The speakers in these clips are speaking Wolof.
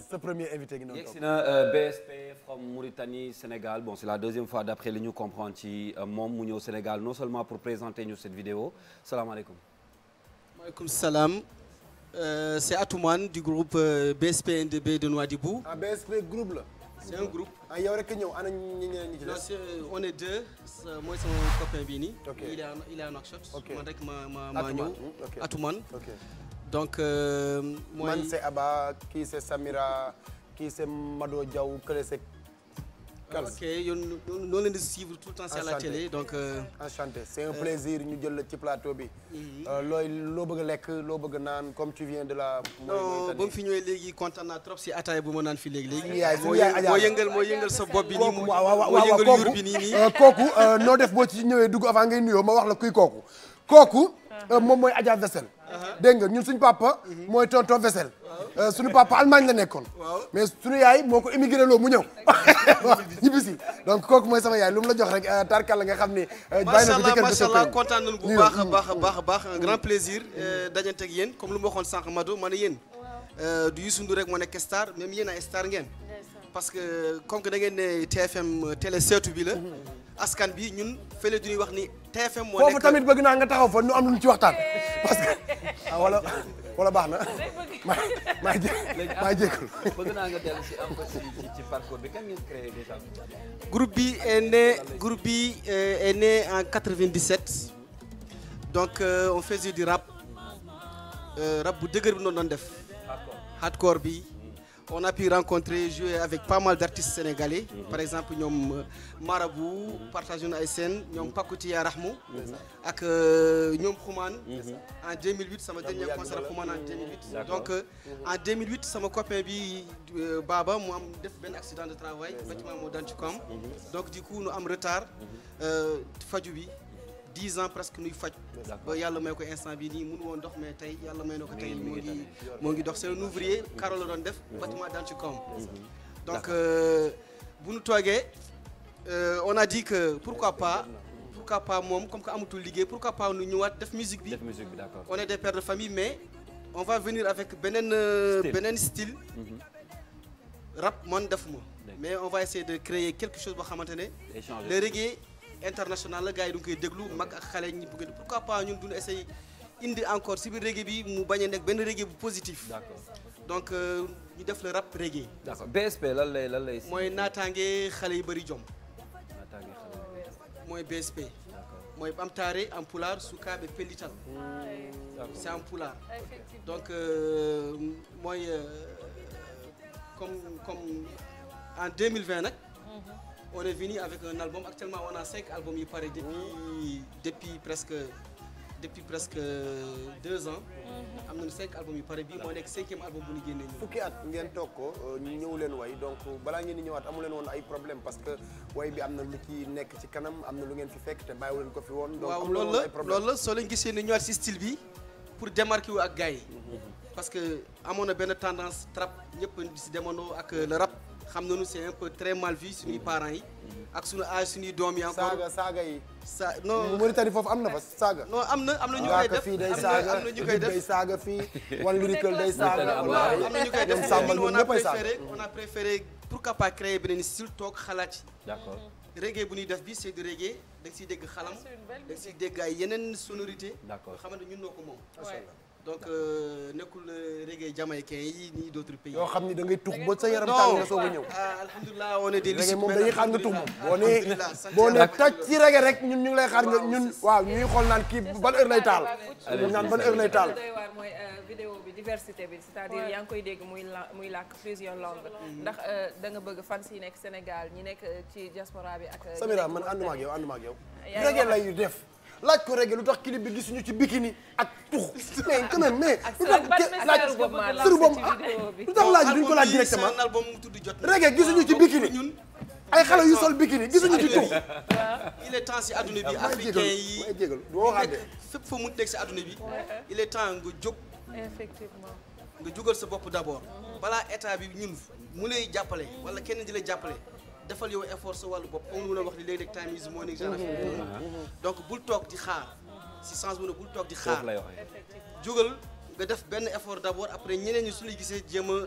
sa premier invité gi noonu. yegg si na BSP from Mauritanie Sénégal bon c'est la deuxième fois d'après li ñu comprendre ci moom mu ñëw Sénégal non seulement pour présenter ñu cette vidéo salaamaaleykum. maaleykum salaam. C'est Atoumane du groupe BSP NDB de Nouadhibou. ah BSP groupe la. C'est un groupe. ah yow rek ñëw ana ñi ñeneen ñi ci des. On est deux. Mooy sama copain bii nii. ok il est à Nouakchott. ok man rek ma ñëw. ok Atoumane. ok donc mooy. man c'est Abba kii c'est Samira kii c'est Mado Diaw kële c'est Kals. ok yoon noonu leen di suivre tout le temps c'est à la télé donc. enchanté c'est un plaisir ñu jël la ci plateau bi. loo bëgg a lekk loo bëgg a naan comme tu viens de la. non ba mu fi ñëwee léegi kontaan naa trop si ataaya bu ma naan fi léegi. suñu yaay moo yëngal sa bopp bi nii. moo yëngal yuur bi nii. kooku noo def boo ci ñëwee dugg avant ngay nuyoo ma wax la kuy kooku. kooku moom mooy Adja Vessel. dégg nga ñun suñu papa. mooy tonton Vessel. suñu papa Allemagne la nekkoon. mais suñu yaay moo ko immigré loo mu ñëw. ñibbisi donc kooku mooy sama yaay lu mu la jox rek tarkal la nga xam ni. bàyyi na ko macha allah kontaan nañu bu baax a baax un grand plaisir dajante ak yéen comme lu ma waxoon sànq Mado ma ne yéen. du Youssou Ndour rek moo nekk star même yéen ay star ngeen. parce que comme que da ngeen ne TFM télé seetu bi la. askan bi ñun fële du ñuy wax ni TFM moo nekk foofu tamit bëgg naa nga taxaw fa nu am lu ñu ci waxtaan parce que wala baax na maa jégalu. bëgg naa nga dellu si un peu ci parcours bi kan ngeen créé déjà. groupe bi est né en 97 donc on faisait du rap bu dëgër bi noonu doon def. hardcore bi. On a pu rencontrer, jouer avec pas mal d'artistes sénégalais. Par exemple, ñoom Marabout, partagé na ay scène, ñoom Pakoutia Rahmou, ak ñoom Xuman. En 2008 sama dernier concert Xuman en 2008. Donc en 2008 sama copain bi Baba mu am def benn accident de travail, bâtiment moo daan ci kawam. Donc du coup nu am retard. Faju bi 10 ans presque nuy faj. ba yàlla may ko instant bi nii mënu woon dox mais tey yàlla may na ko tey moo ngi dox c'est un ouvrier karo la doon def bâtiment daan ci kawam. donc bu ñu toogee on a dit que pourquoi pas moom comme que amatul liggéey pourquoi pas nu ñëwaat def musique bi. D'accord. On est des pères de famille mais on va venir avec beneen style. Rap man defuma mais on va essayer de créer quelque chose boo xamante ne. le reggae international la gars yi du koy déglu mag ak xale ñi bëgg pourquoi pas ñun duñu essayer indi encore si biir reggae bi mu bañ a nekk benn reggae bu positif. D'accord. donc ñu def le rap reggae. D'accord BSP lan lay. mooy naataange xale yu bëri jom. naataange xale mooy BSP. D'accord. mooy Bamtare en pulaar Sukaabe Pellital. c'est en pulaar. donc mooy comme en 2020 nag. On est venu avec un album. Actuellement, on a 5 albums yi pare depuis presque 2 ans. am nañu 5 albums yi pare bii moo nekk 5e album bu ñu génnee nii. fukki at ngeen toog ko ñu ñëw leen way donc balaa ngeen di ñëwaat amu leen woon ay problème parce que way bi am na lu ci nekk ci kanam am na lu ngeen fi fekk te bàyyiwu leen ko fi woon. donc waaw loolu la soo leen gisee ni ñëwaat si style bi pour démarquer wu ak gars yi. parce que amoon na benn tendance trap ñëpp di si demandoo ak le rap. xam nañu c'est un peu très mal vu suñuy parents yi ak suñu âge suñuy doom yi encore saaga yi non Mauritanie foofu am na fa saaga non am na ñu koy def fii day saaga am na ñu koy def day saaga fii One Lyrical day saaga am na ñu koy def sàmbal on ñoom a préféré pourquoi pas créer beneen style toog xalaat ci. D'accord. reggae bu ñuy def bi c'est du reggae da nga siy dégg xalam da nga siy dégg ay yeneen sonorité D'accord. yoo xamante ñun noo ko moom. donc nekkul reggae jamaïcain yi ni d'autres pays. yoo xam ni da ngay tux ba sa yaram tàng nga soog a ñëw. alhamdulilah on est des reggae moom dañuy xaar nga tux moom boo nee toj ci reggae rek ñun ñu ngi lay xaar nga ñun waaw ñuy xool naan kii ban heure lay taal. ñu naan ban heure lay taal. doy waar mooy vidéo bi diversité bi c'est-à-dire yaa ngi koy dégg muy làkk plusieurs langues. ndax da nga bëgg fans yi nekk Sénégal ñi nekk ci diaspora bi ak. Samira man ànduma ak yow. reggae lay def. laaj ko reggae lu tax clip bi gisuñu ci bikini ak tux mais quand même mais lu tax laaj sëru boobu lu tax laaj duñ ko laaj directement reggae gisuñu ci bikini ay xale yu sol bikini gisuñu ci tux il est temps si adduna bi africain yi fépp fa mu nekk si adduna bi il est temps nga jóg effectivement nga jógal sa bopp d'abord balaa état bi ñun mu lay jàppale wala kenn di lay jàppale defal yow effort sa wàllu bopp comme lu ma wax ni léeg-léeg time is money genre donc bul toog di xaar si sens bu ne bul toog di xaar jógal nga def benn effort d'abord après ñeneen ñi su la gisee jéem a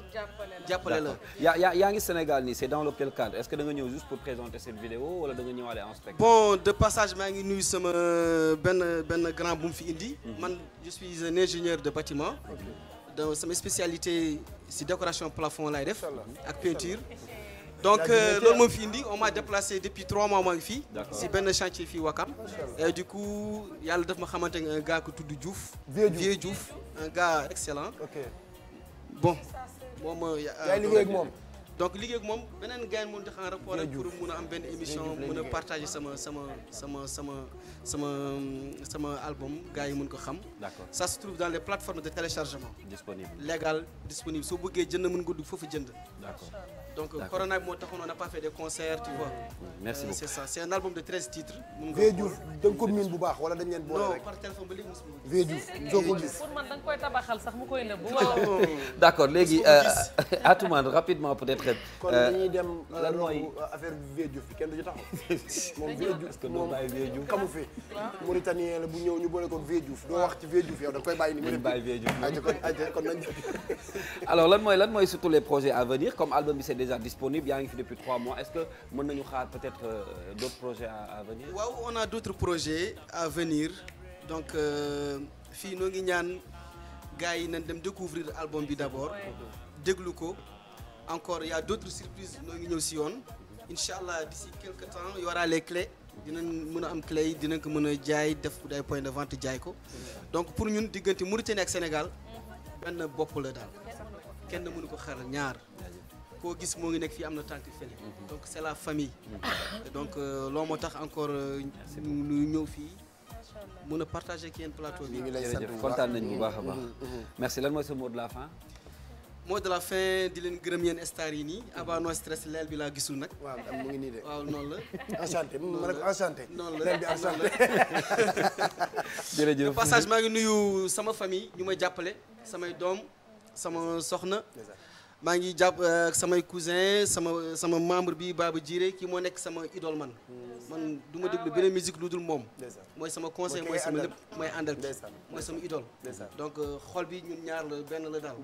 jàppale la. yaa ngi Sénégal nii c'est dans lequel cadre est-ce que da nga ñëw juste pour présenter cette vidéo wala da nga ñëwaale en spectacle. Bon de passage maa ngi nuyu sama benn grand bu mu fi indi. man je suis un ingénieur de bâtiment. donc sama spécialité si décoration plafond laay def. ak peinture. donc loolu moom fi indi on m'a déplacé depuis 3 mois maa ngi fii. si benn chantier fii Wakam. et du coup yàlla daf ma xamante ne un gars ku tudd Diouf. Vieux Diouf un gars excellent. bon moom. yaay liggéey ak moom. donc liggéey ak moom beneen gars yi mun tax en rapport ak pour mun a am benn émission mun a partager sama album gars yi mun ko xam. d'accord ça se trouve dans les plateformes de téléchargement. disponible légal disponible soo bëggee jënd mën nga dugg foofu jënd. d'accord. donc corona bi moo taxoon on n'a pas fait de concert tu vois. merci beaucoup c'est ça c'est un album de 13 titres. Vieux Diouf da nga ko miin bu baax wala dañ leen boole rek. non par téléphone ba léegi mosuma ko. Vieux Diouf soo ko gis. pour man da nga koy tabaxal sax mu koy nëbb. d'accord léegi Atoumane rapidement peut-être. kon dañuy dem lan mooy affaire Vieux Diouf bi kenn du ci taxaw. moom Vieux Diouf moom xamu fi. Mauritanien la bu ñëw ñu boole ko Vieux Diouf doo wax ci Vieux Diouf yow da koy bàyyi ni mu def. kon nañ alors lan mooy surtout les projets à venir comme album bi c'est déjà disponible yaa ngi fi depuis 3 mois est-ce que mën nañu xaar peut-être d'autres projets à venir. waaw on a d'autres projets à venir donc fii noo ngi ñaan gars yi nañ dem découvrir album bi d'abord déglu ko encore il y a d'autres surprises noo ngi ñëw si yoon incha allah d'ici quelque temps il y aura les clés dinañ mën a am clés yi dinañ ko mën a jaay def ay points de vente jaay ko donc pour ñun diggante Mauritanie ak Sénégal benn bopp la daal kenn mënu ko xaral ñaar. koo gis moo ngi nekk fii am na tànk fële donc c'est la famille donc loolu moo tax encore ñu ñëw fii mën a partager ak yéen plateau bi. jërëjëf kontaan nañu bu baax a baax. merci lan mooy sa mot de la fin. mot de la fin di leen gërëm yéen stars yi nii Aba No Stress leel bi laa gisul nag. waaw mu ngi nii de. waaw noonu la. enchanté ma ne ko enchanté. noonu la leel bi enchanté. jërëjëf passage maa ngi nuyu sama famille ñu may jàppale samay doom sama soxna. maa ngi jàpp samay cousin sama membre bi Baba Jiré kii moo nekk sama idole man du ma déglu beneen musique lu dul moom mooy sama conseil mooy sama lépp mooy àndal mooy sama idole donc xol bi ñun ñaar la benn la daal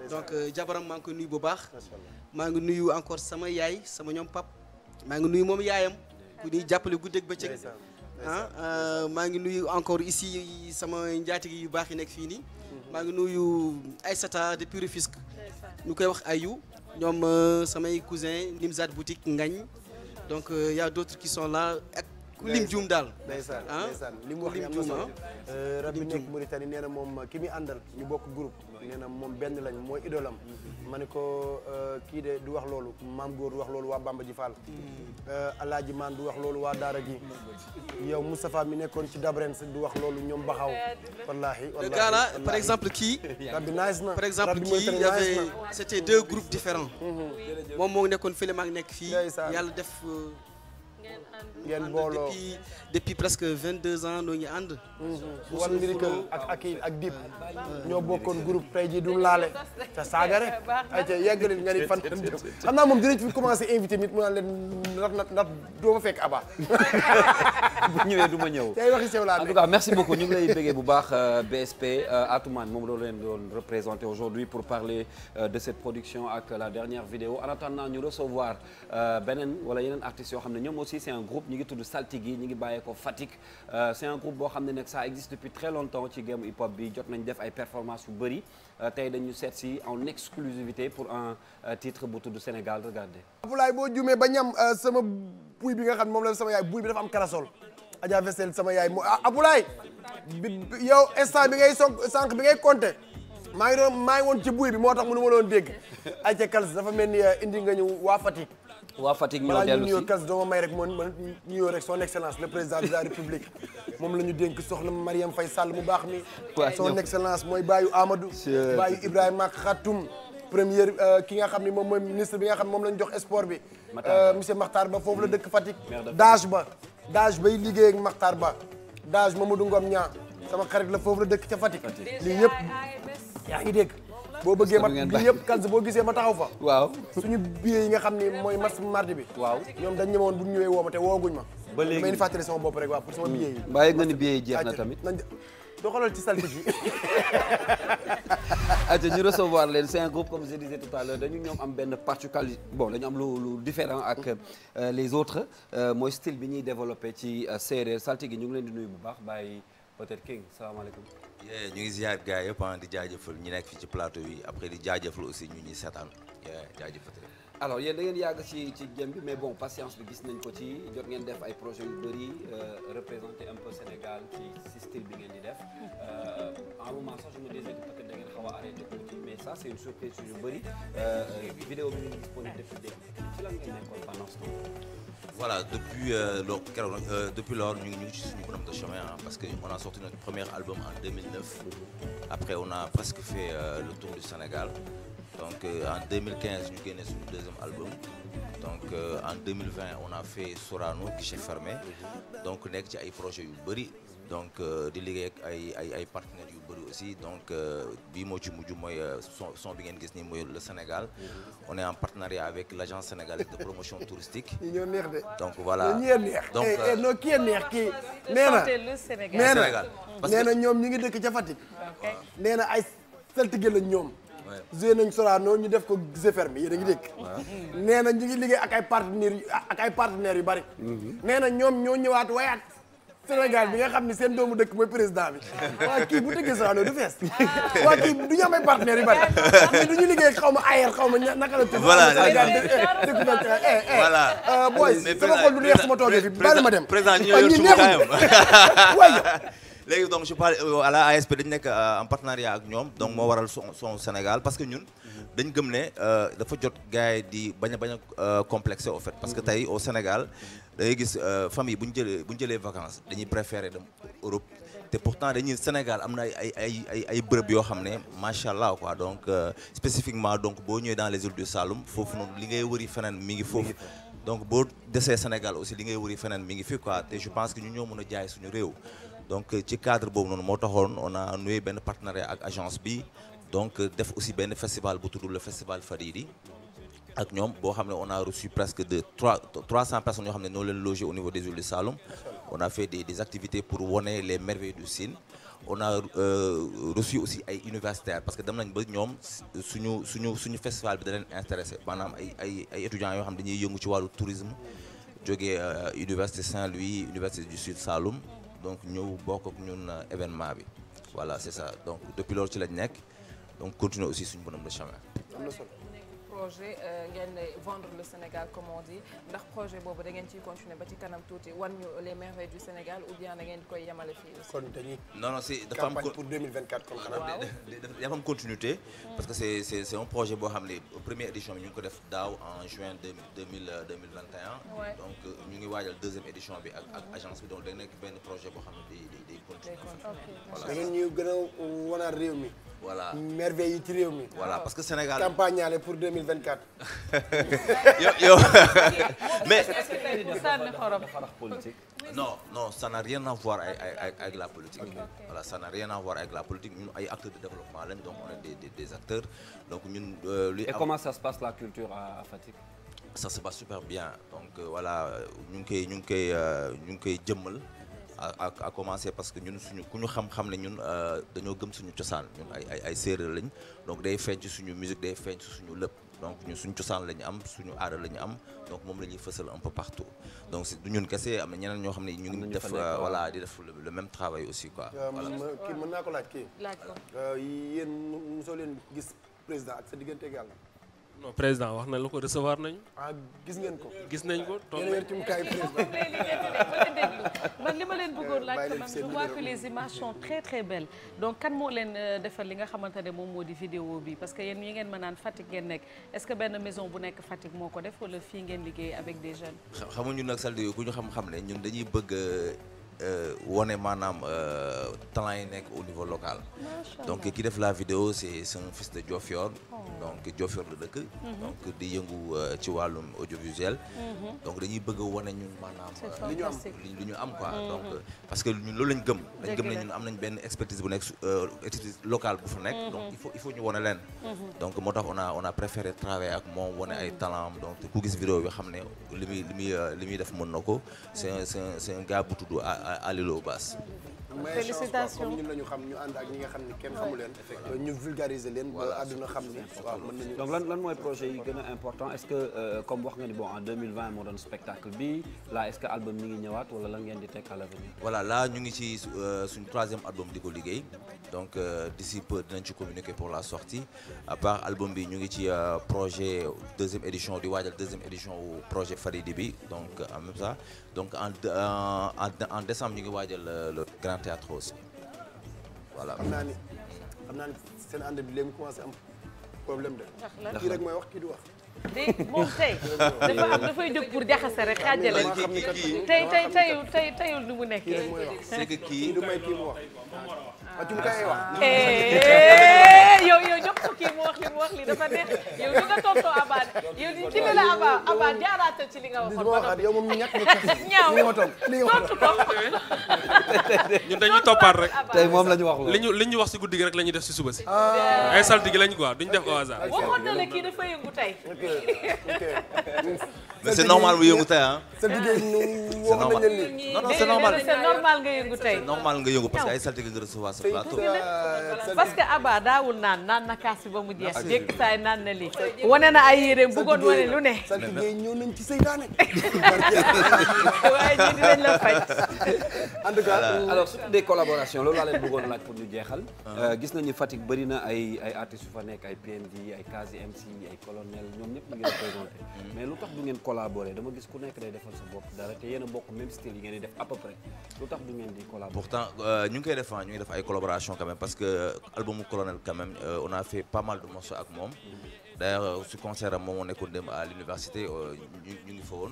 donc jabaram maa ngi koy nuyu bu baax maa ngi nuyu encore sama yaay sama ñoom pap maa ngi nuyu moom yaayam ku ñuy jàppale guddeeg bëccëg maa ngi nuyu encore ici sama njaatige yu baax yi nekk fii nii maa ngi nuyu Aïssata depuis Rufisque ñu koy wax ayu ñoom samay cousin Nimzat boutique Ngagne donc y a d'autres qui sont là ak ku lim juum daal. ndeysaan ndeysaan li mu wax ni am na solo rab bi nekk Mauritanie nee na moom ki muy àndal ñu bokk groupe nee na moom benn lañ mooy idolam ma ne ko kii de du wax loolu maam góor du wax loolu waa Bamba ji Fall Alaaji Man du wax loolu waa Daara ji yow Moustapha mi nekkoon ci Dabrens du wax loolu ñoom Baxaw wallaahi le gars là par exemple kii rab bi nice na par exemple kii y avait c'était 2 groupes différents moom moo nekkoon fële maa ngi nekk fii yàlla def ngeen booloo depuis presque 22 ans noo ngi ànd. One Miracle ak Dip ñoo bokkoon groupe tey jii du laale ca saaga rek ay ca yeggali nga ni fan xam naa moom dinañ fi commencé invité nit mu naan leen ndax doo ma fekk Aba bu ñëwee du ma ñëw. tey waxi sew laa en tout cas merci beaucoup ñu ngi lay bëggee bu baax BSP Atoumane moom loolu leen doon représenté aujourd'hui pour parler de cette production ak la dernière vidéo en attendant ñu recevoir beneen wala yeneen artistes yoo xam ne ñoom aussi c'est un groupe ñu ngi tudd Saltigui ñu ngi bàyyee ko Fatick c'est un groupe boo xam ne nag ça existe depuis très longtemps ci game hip hop bi jot nañ def ay performances yu bëri tey dañu seet si en exclusivité pour un titre bu tudd Sénégal regardez. Abdoulaye boo jumee ba ñam sama buy bi nga xam ne moom la sama yaay buy bi dafa am karasol Adja Vessel sama yaay moo Abdoulaye yow instant bi ngay sànq bi ngay compter maa ngi woon ci buy bi moo tax mënu ma doon dégg ay ca kals dafa mel ni indi nga ñu waa Fatick. waa Fatick ñoo dellu si balaa ñu nuyoo kals doo ma may rek ma nuyoo rek son excellence le président de la république moom la ñu dénk soxna Mariam Faye Sall mu baax mi. son excellence mooy Bayu Amadou. Bayu Ibrahima Khatoum. première ki nga xam ne moom mooy ministre bi nga xam ne moom la ñu jox sport bi. monsieur Makhtar Ba foofu la dëkk Fatick. Dage bay liggéey ak Makhtar Ba Dage Mamadou Ngom ñaa sama xarit la foofu la dëkk ca Fatick. lii yëpp yaa ngi dégg. boo bëggee ma lii yëpp kals boo gisee ma taxaw fa. waaw suñu billet yi nga xam ne mooy match mardi bi. waaw ñoom dañ ñëwoon bu ñu ñëwee woo ma te wooguñ ma. ba léegi damay fàttali sama bopp rek waaw pour sama billet yi. mbaa yëg nga ni billet yi jeex na tamit. doxalal ci saltige yi. aca ñu recevoir leen c'est un groupe comme je disais tout à l'heure dañu ñoom am benn particularité bon dañu am lu différent ak les autres mooy style bi ñuy développé ci séeréer saltige ñu ngi leen di nuyu bu baax bàyyi peut-être King salaamaaleykum. ñu ngi ziar gars yëpp di jaajëfal ñi nekk fii ci plateau yi après di jaajëfal aussi ñu ñuy seetaan jaajëfal. alors yéen da ngeen yàgg ci game bi mais bon patience bi gis nañ ko ci jot ngeen def ay projets yu bëri représenter un peu Sénégal ci style bi ngeen di def en un moment sax je me disais que peut-être da ngeen xaw a arrêté tuuti mais ça c'est une surprise yu bëri vidéo bi ñu ngi disponible depuis début ci lan ngeen nekkoon pendant ce temps. Voilà, depuis lors, nous sommes sur le bonhomme de chemin parce qu'on a sorti notre premier album en 2009. Après, on a presque fait le tour du Sénégal. Donc, en 2015, nous avons gagné notre deuxième album. Donc, en 2020, on a fait Sorano, guichet fermé. Donc, on a fait des projets Uberi. Donc, des ligues avec des partenaires Uberi aussi. Donc, son bien le Sénégal. On est en partenariat avec l'agence sénégalaise de promotion touristique. Donc voilà. Donc non qui est neex ki néna le Sénégal. Sénégal. Parce que ñom ñi ngi dëkk ci Fatick. Néna ay saltige la ñom. Joué nañ Sorano ñu def ko guichet fermé yéen a ngi dégg. Néna ñu ngi liggéey ak ay partenaires yu bari. Néna ñom ñoo ñëwaat wayaat Sénégal bi nga xam ni seen doomu dëkk mooy président bi waa kii bu tëggee Sorano du fees waa kii du ñu am ay partenaires yu bari mais du ñu liggéey xaw ma ayer xaw ma naka la tudd. Voilà voilà boy sama xol du neex sama toogee fi bàyyi ma dem. président ñu yor suñu kaayam léegi donc je parle à la ASP dañu nekk en partenariat ak ñoom donc moo waral son Sénégal parce que ñun dañ gëm ne dafa jot gars yi di bañ a complexé au fait parce que tey au Sénégal da ngay gis famille bu ñu jëlee vacances dañuy préférer dem Europe te pourtant dañuy Sénégal am na ay bërëb yoo xam ne macha allah quoi donc spécifiquement donc boo ñëwee dans les îles du Saloum foofu noonu li ngay wëri feneen mi ngi foofu donc boo desee Sénégal aussi li ngay wëri feneen mi ngi fi quoi te je pense que ñu ñoo mën a jaay suñu réew donc ci cadre boobu noonu moo taxoon on a noué benn partenariat ak agence bi donc def aussi benn festival bu tudd le festival Fadidi ak ñoom boo xam ne on a reçu presque de 300 personnes yoo xam ne ñoo leen logé au niveau des îles du Saloum on a fait des activités pour wone les merveilles du Sine on a reçu aussi ay universitaires parce que dem nañ ba ñoom suñu festival bi da leen intéressé maanaam ay étudiants yoo xam ne dañuy yëngu ci wàllu tourisme jógee université Saint-Louis université du Sud Saloum donc ñëw bokk ak ñun événement bi voilà c'est ça donc depuis loolu ci lañ nekk donc continuer aussi suñu bonhomme de chemin. projet ngeen vendre le Sénégal comme on dit ndax projet boobu da ngeen ciy continuer ba ci kanam tuuti wan ñu les merveilles du Sénégal ou bien da ngeen koy yemale fii aussi. kon dañuy non c'est dafa am campagne pour 2024 kon xanaa. dafa am continuité parce que c'est un projet boo xam ne première édition bi ñu ngi ko def daaw en juin 2021 donc ñu ngi waajal deuxième édition bi ak agence bi donc day nekk benn projet boo xam ne day continuer voilà da ngeen ñu gën a wanaat réew mi. voilà merveille yi ci réew mi. voilà parce que Sénégal campagne ale pour 2024. yow mais sànni xorom politique. non ça n'a rien à voir avec la politique. Voilà ça n'a rien à voir avec la politique ñun ay acteurs de développement lañ donc on est des acteurs donc ñun. Et comment ça se passe la culture à Fatick? Ça se passe super bien donc voilà ñu ngi koy jëmmal. à commencer parce que ñun suñu ku ñu xam-xam ne ñun dañoo gëm suñu cosaan ñun ay séeréer lañ donc day feeñ ci suñu musique day feeñ ci suñu lépp donc ñun suñu cosaan la ñu am suñu aada la ñu am donc moom la ñuy fësal un peu partout donc du ñun kese am na ñeneen ñoo xam ne ñu ngi def voilà di def le même travail aussi quoi. voilà kii mën naa ko laaj kii. laaj ko yéen mosoo leen gis président ak sa diggante ak yàlla. non président wax na la ko recevoir nañu. ah gis ngeen ko. gis nañ ko toog yéen a yor ci mukaayu président. man li ma leen bëggoon laaj quand même je vois que les images sont très très belles donc kan moo leen defal li nga xamante ne moom moo di vidéo bi parce que yéen yi ngeen ma naan Fatick ngeen nekk est-ce que benn maison bu nekk Fatick moo ko def wala fii ngeen liggéey avec des jeunes. xamuñu nag Saldé ku ñu xam-xam ne ñun dañuy bëgg wone maanaam talent yi nekk au niveau local. donc ki def la vidéo c'est un fils de Diofior. donc Diofior la dëkk. donc di yëngu ci wàllum audiovisuel. donc dañuy bëgg a wone ñun maanaam. li ñu am quoi. donc parce que ñun loolu lañ gëm. dañ gëm ne ñun am nañ benn expertise bu nekk expertise locale bu fa nekk. donc il faut ñu wone leen. donc moo tax on a préféré travailler ak moom wone ay talent am donc ku gis vidéo bi xam ne li muy def mën na ko. c'est un gars bu tudd à l'île aux Basses. félicitations comme ñun la ñu xam ñu ànd ak ñi nga xam ni kenn xamu leen. ñu vulgariser leen ba àdduna xam ni waaw mën nañu. donc lan mooy projet yi gën a important est-ce que comme wax nga ni bon en 2020 moo doon spectacle bi là est-ce que album mi ngi ñëwaat wala lan ngeen di teg à l'avenir. voilà là ñu ngi ci suñu 3e album di ko liggéey donc d'ici peu dinañ ci communiquer pour la sortie à part album bi ñu ngi ci projet 2e édition di waajal 2e édition wu projet Faridi bi donc en même temps donc en décembre ñu ngi waajal le grand théâtre aussi voilà. xam naa ni seen ànd bi léegi mu commencé am problème de. kii rek mooy wax kii du wax. moom tey dafay jóg pour jaxase rek xaajale. teyul ni mu nekkee. c'est que kii du may kii mu wax. ah ci mu kay wax. yow jox ko kii mu wax li dafa neex yow li nga tontoo Abba yow ci li la Abba jaaraatal ci li nga waxoon. li ma waxaat yow moom ñàkk nga kese. ñaaw li ma tontu tontu ko. ñun dañuy toppaat rek. tey moom la ñu wax loolu. li ñu wax si guddi gi rek la ñuy def si suba si. ay saltige lañ quoi duñ def au hasard. waxoon na la kii dafa yëngu tey. ok mais c'est normal bu yëngu tey ah. sa liggéey ñu wax nañ leen lii. non c'est normal c'est normal nga yëngu tey. normal nga yëngu parce que ay saltige nga recevoir sa plateau. parce que Abba daawul naan na kaas bi ba mu jeex. jékki saay naan na lii. wane na ay yéreem bëggoon wane lu ne. saltige ñëw nañ ci seytaane. waaye ñii dinañ la faj. en tout cas. alors surtout des collaborations loolu laa leen bëggoon laaj pour ñu jeexal. gis nañu Fatick bëri na ay artistes yu fa nekk ay PMD ay Kazi MC ay colonel ñoom ñëpp ñu ngi représenté. mais lu tax du ngeen collaborer dama gis ku nekk day defal sa bopp dara te yéen a bokk même style yi ngeen di def à peu près lu tax du ngeen di collaborer. pourtant ñu ngi koy def ñu ngi def ay collaboration quand même parce que albumu colonel quand même on a fait pas mal de morceaux ak moom. d'ailleurs su concert am moom moo nekkoon dem à l'université ñu ngi fa woon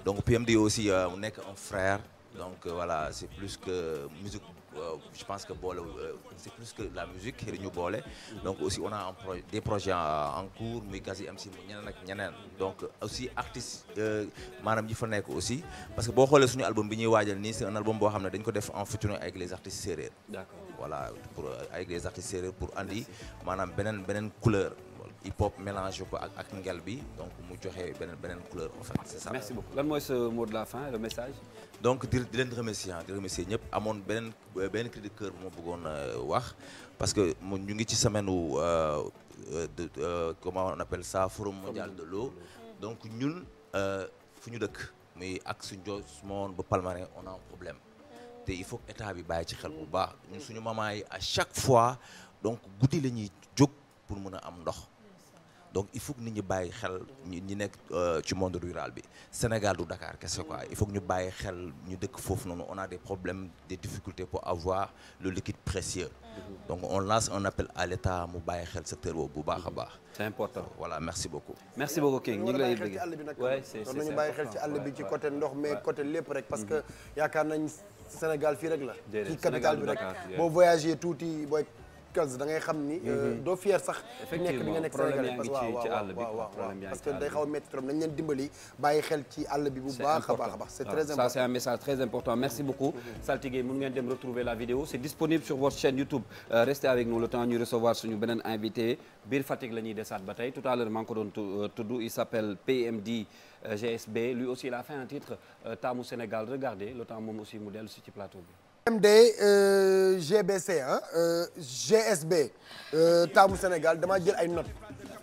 donc PMD aussi mu nekk un frère donc voilà c'est plus que musique je pense que boole c'est plus que la musique xëy ñu boole donc aussi on a des projets en cours muy Kazi MC mu ñeneen ak ñeneen donc aussi artistes maanaam ñi fa nekk aussi parce que boo xoolee suñu album bi ñuy waajal nii c'est un album boo xam ne dañ ko def en featuring avec les artistes séeréer. D'accord. Voilà pour avec les artistes séeréer pour andi maanaam beneen couleur hip hop mélange ko ak ngel bi donc mu joxe beneen couleur en fait c'est ça. Merci beaucoup lan mooy ce mot de la fin le message. donc di leen remercier ñëpp amoon benn cri de cœur bu ma bëggoon wax parce que ñu ngi ci semaine wu comment on appelle ça forum mondial de l'eau donc ñun fu ñu dëkk muy ak suñu Ndiosmone ba Palmarin on a un problème te il faut que état bi bàyyi ci xel bu baax ñun suñu maman yi à chaque fois donc guddi la ñuy jóg pour mën a am ndox. donc il faut que nit ñi bàyyi xel ñi nekk ci monde rural bi Sénégal du Dakar kese quoi il faut que ñu bàyyi xel ñu dëkk foofu noonu on a des problèmes des difficultés pour avoir le liquide précieux donc on lance un appel à l'État mu bàyyi xel secteur boobu bu baax a baax. c'est important. voilà merci beaucoup. merci beaucoup King ñu ngi lay bëgg ci àll bi nag. ouais c'est war nañu bàyyi xel ci àll bi ci côté ndox mais côté lépp rek parce que yaakaar nañ Sénégal fii rek la. ci capitale bi rek boo voyagé tuuti booy. da ngay xam ni doo fier sax nekk bi nga nekk Sénégalais parce que waaw parce que day xaw a métti trop nañ leen dimbali bàyyi xel ci àll bi bu baax a baax c'est très important. ça c'est un message très important merci beaucoup Saltigué mën ngeen dem retrouver la vidéo c'est disponible sur votre chaîne YouTube restez avec nous le temps ñu recevoir suñu beneen invité biir Fatick la ñuy desaat ba tey tout à l'heure maa ngi ko doon tudd il s'appelle PMD GSB lui aussi il a fait un titre Taamu Sénégal regardez le temps moom aussi mu dellu si ci plateau bi. PMD GBC GSB Taamu Sénégal dama jël ay notes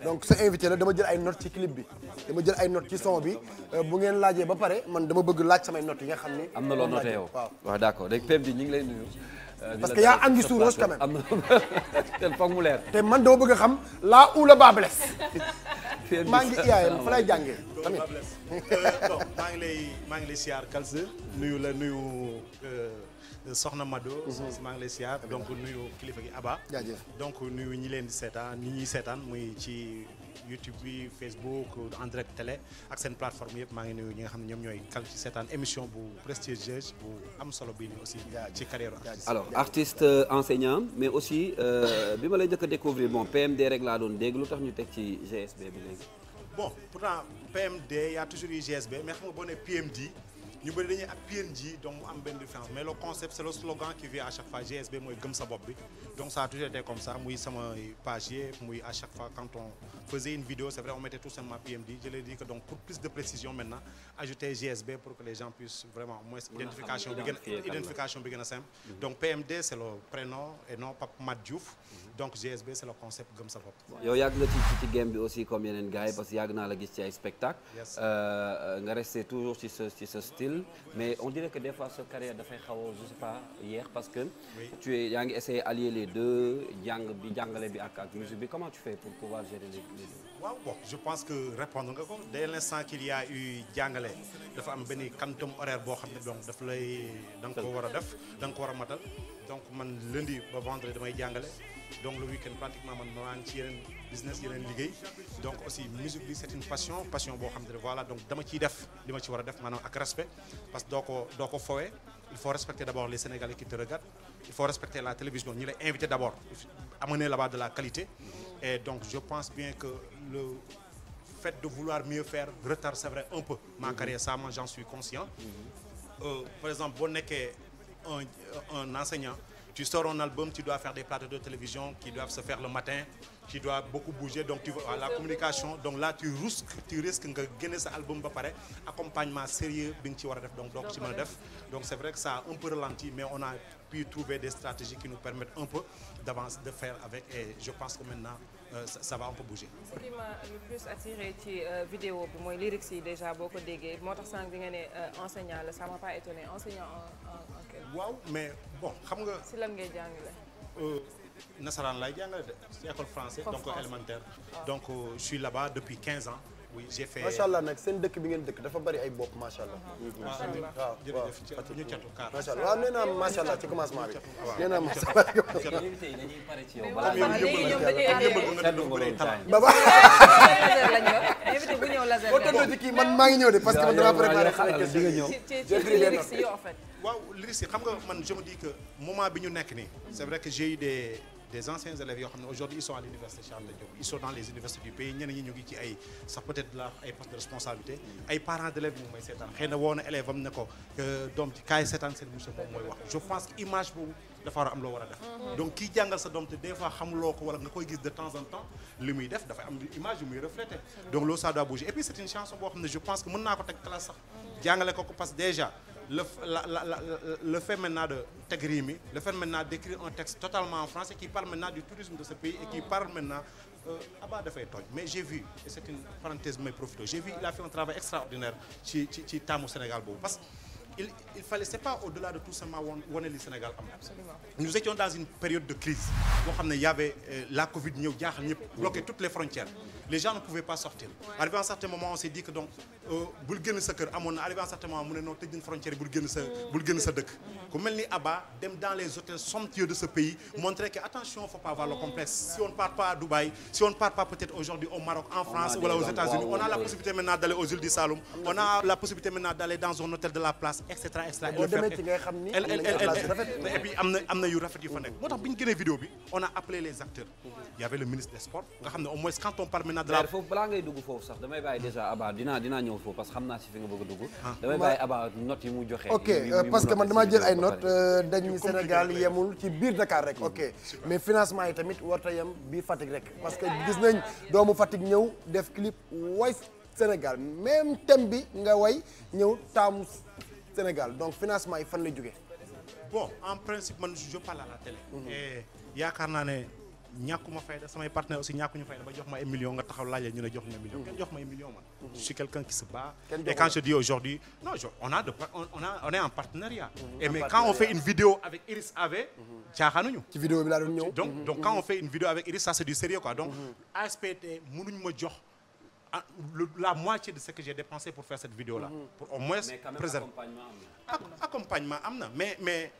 donc sa invité la dama jël ay notes ci clip bi dama jël ay notes ci son bi bu ngeen laajee ba pare man dama bëgg laaj samay notes yi nga xam ni. am na loo noté yow waaw d'accord léegi PMD ñu ngi lay nuyu. parce que yaa angi sous roche quand même. am na foog mu leer. te man dama bëgg a xam là où le bas blesse. maa ngi IAM fa lay jàngee tamit. bon maa ngi lay siyaar Kalsa nuyu la nuyu. Soxna Mado maa ngi lay siyaar donc nuyu kilifa gi Abba jaajëf donc nuyu ñi leen di seetaan ñi ñuy seetaan muy ci YouTube bi Facebook en direct télé ak seen plateforme yëpp maa ngi nuyu ñi nga xam ne ñoom ñooy kal ci seetaan émission bu prestigieuse bu am solo bii nii aussi ci carrière artiste. alors artiste enseignant mais aussi bi ma lay njëkk a découvrir bon PMD rek laa doon dégg lu tax ñu teg ci GSB bi léegi. bon pourtant PMD y a toujours eu GSB mais xam nga boo nee PMD ñu bëri dañuy ak PNJ donc mu am benn différence mais le concept c'est le slogan qui vient à chaque fois GSB mooy gëm sa bopp bi donc ça a toujours été comme ça muy sama page yi muy à chaque fois quand on faisait une vidéo c'est vrai on mettait tout simplement PMD je l'ai dit que donc pour plus de précision maintenant ajouter GSB pour que les gens puissent vraiment moins identification bi gën a simple donc PMD c'est le prénom et non Pape Mat Diouf donc GSB c'est le concept gëm sa bopp. yow yàgg nga ci game bi aussi comme yeneen gars yi parce que yàgg naa la gis ci ay spectacle nga resté toujours ci ce style mais on dirait que des fois sa carrière dafay xaw a je sais pas yéex parce que yaa ngi essayer allier les deux jàngale bi ak musique bi comment tu fais pour pouvoir gérer les deux. waaw bon je pense que répondre nga ko dès l'instant qu'il y a eu jàngale dafa am benn quantum horaire boo xam ne donc daf lay da nga ko war a def da nga ko war a matal donc man lundi ba vendredi damay jàngale donc le week-end pratiquement man maa ngi ci yeneen business yeneen liggéey donc aussi musique bi c'est une passion boo xam ne voilà donc dama ciy def li ma ci war a def maanaam ak respect parce que doo ko fowee il faut respecter d'abord les Sénégalais qui te regardent il faut respecter la télévision ñi lay invité d'abord amener là-bas de la qualité et donc je pense bien que le fait de vouloir mieux faire retarde c'est vrai un peu ma carrière ça moi j'en suis conscient par exemple boo nekkee un enseignant tu sors un album, tu dois faire des plateaux de télévision qui doivent se faire le matin, tu dois beaucoup bouger, donc tu vois la communication. Donc là, tu risques de gagner cet album, accompagnement sérieux, donc c'est vrai que ça a un peu ralenti, mais on a pu trouver des stratégies qui nous permettent un peu d'avancer, de faire avec, et je pense que maintenant, ça va un peu bouger. Ce qui m'a le plus attiré ci vidéo bi mooy lyrics yi déjà boo ko déggee moo tax sànq bi nga ne enseignant la ça m'a pas étonné enseignant en quel. waaw mais bon xam nga. si lan ngay jàngale. nasaraan laay jàngale de ci école français donc élémentaire. donc je suis là-bas depuis 15 ans. oui j'ai fait. macha allah nag seen dëkk bi ngeen dëkk dafa bari ay bopp macha allah. macha allah waaw jërëjëf ñu catu kaar. macha allah waaw nee naa macha allah ci commencement bi. nee naa macha allah ci commencement bi. dañuy pare ci yow invité bu ñëw laser boo tontoo ci kii man maa ngi ñëw de parce que man damaa préparé xale di nga ñëw. ci lyrics yi en fait. waaw lyrics yi xam nga man je me dis que moment bi ñu nekk nii. c'est vrai que j'ai eu des anciens élèves yoo xam ne aujourd'hui ils sont à l'université Cheikh Anta Diop ils sont dans les universités du pays ñeneen ñi ñu ngi ci ay sax peut-être là ay postes de responsabilité ay parents d'élèves ñu ngi may seetaan xëy na woo na élève am ne ko doom ci kaay seetaan seen monsieur moom mooy wax je pense que image boobu dafa war a am loo war a def donc kii jàngal sa doom te des fois xamuloo ko wala nga koy gis de temps en temps li muy def dafay am image yu muy refléter donc loolu ça doit bouger et puis c'est une chanson boo xam ne je pense que mën naa ko teg classe sax jàngale ko parce que déjà le fait maintenant de teg rimes yi le fait maintenant d'écrire un texte totalement en français qui parle maintenant du tourisme de ce pays et qui parle maintenant Abba dafay tooñ mais j'ai vu et c'est une parenthèse may profité j'ai vu il a fait un travail extraordinaire ci taamu Sénégal boobu parce que il fallait c'est pas au-delà de tout simplement wane li Sénégal am. Absolument. Nous étions dans une période de crise boo xam ne y avait la Covid ñëw jaaxal ñëpp bloqué toutes les frontières les gens ne pouvaient pas sortir. Arrivé à un certain moment on s'est dit que donc bul génn sa kër amoon na arrivé à un certain moment mu ne non tëj nañ frontière yi bul génn sa dëkk. ku mel ni Abba dem dans les hôtels somptueux de ce pays montrer que attention faut pas avoir le complexe si on ne part pas à Dubaï si on ne part pas peut-être aujourd'hui au Maroc en France ou aux États-Unis on a la possibilité maintenant d'aller aux îles du Saloum on a la possibilité maintenant d'aller dans un hôtel de la place etc etc. boo demee ci ngay xam ni et puis am na yu rafet yu fa nekk moo tax bi ñu génnee vidéo bi on a appelé les acteurs il y avait le ministre des sports nga xam ne au moins quand on parle maintenant de la foofu balaa ngay dugg foofu sax damay bàyyi déjà Abba dinaa ñëw foofu parce que xam naa si fi nga bëgg a dugg damay bàyyi Abba notes yi mu joxe ok parce que man damaa jël ay notes dañu Sénégal yemul ci biir Dakar rek ok mais financement yi tamit warta yem biir Fatick rek parce que gis nañ doomu Fatick ñëw def clip way Sénégal même thème bi nga way ñëw taamu Sénégal donc financement yi fan lay jógee. bon en principe man je parle à la télé. et yaakaar naa ne ñàkkuma fayda samay partenaires aussi ñàkkuñu fayda ba jox ma ay millions nga taxaw laajee ñu ne jox nga millions. kenn jox ma ay millions man. je suis quelqu'un qui se bat. et quand je dis aujourd'hui non on est en partenariat. et mais quand on fait une vidéo avec Iris Ave. caaxaanuñu. ci vidéo bi laa doon ñëw. donc quand on fait une vidéo avec Iris ça c'est du sérieux quoi donc. ASPT mënuñ ma jox. la moitié de ce que j'ai dépensé pour faire cette vidéo-là. Pour au moins préserver. Accompagnement am na mais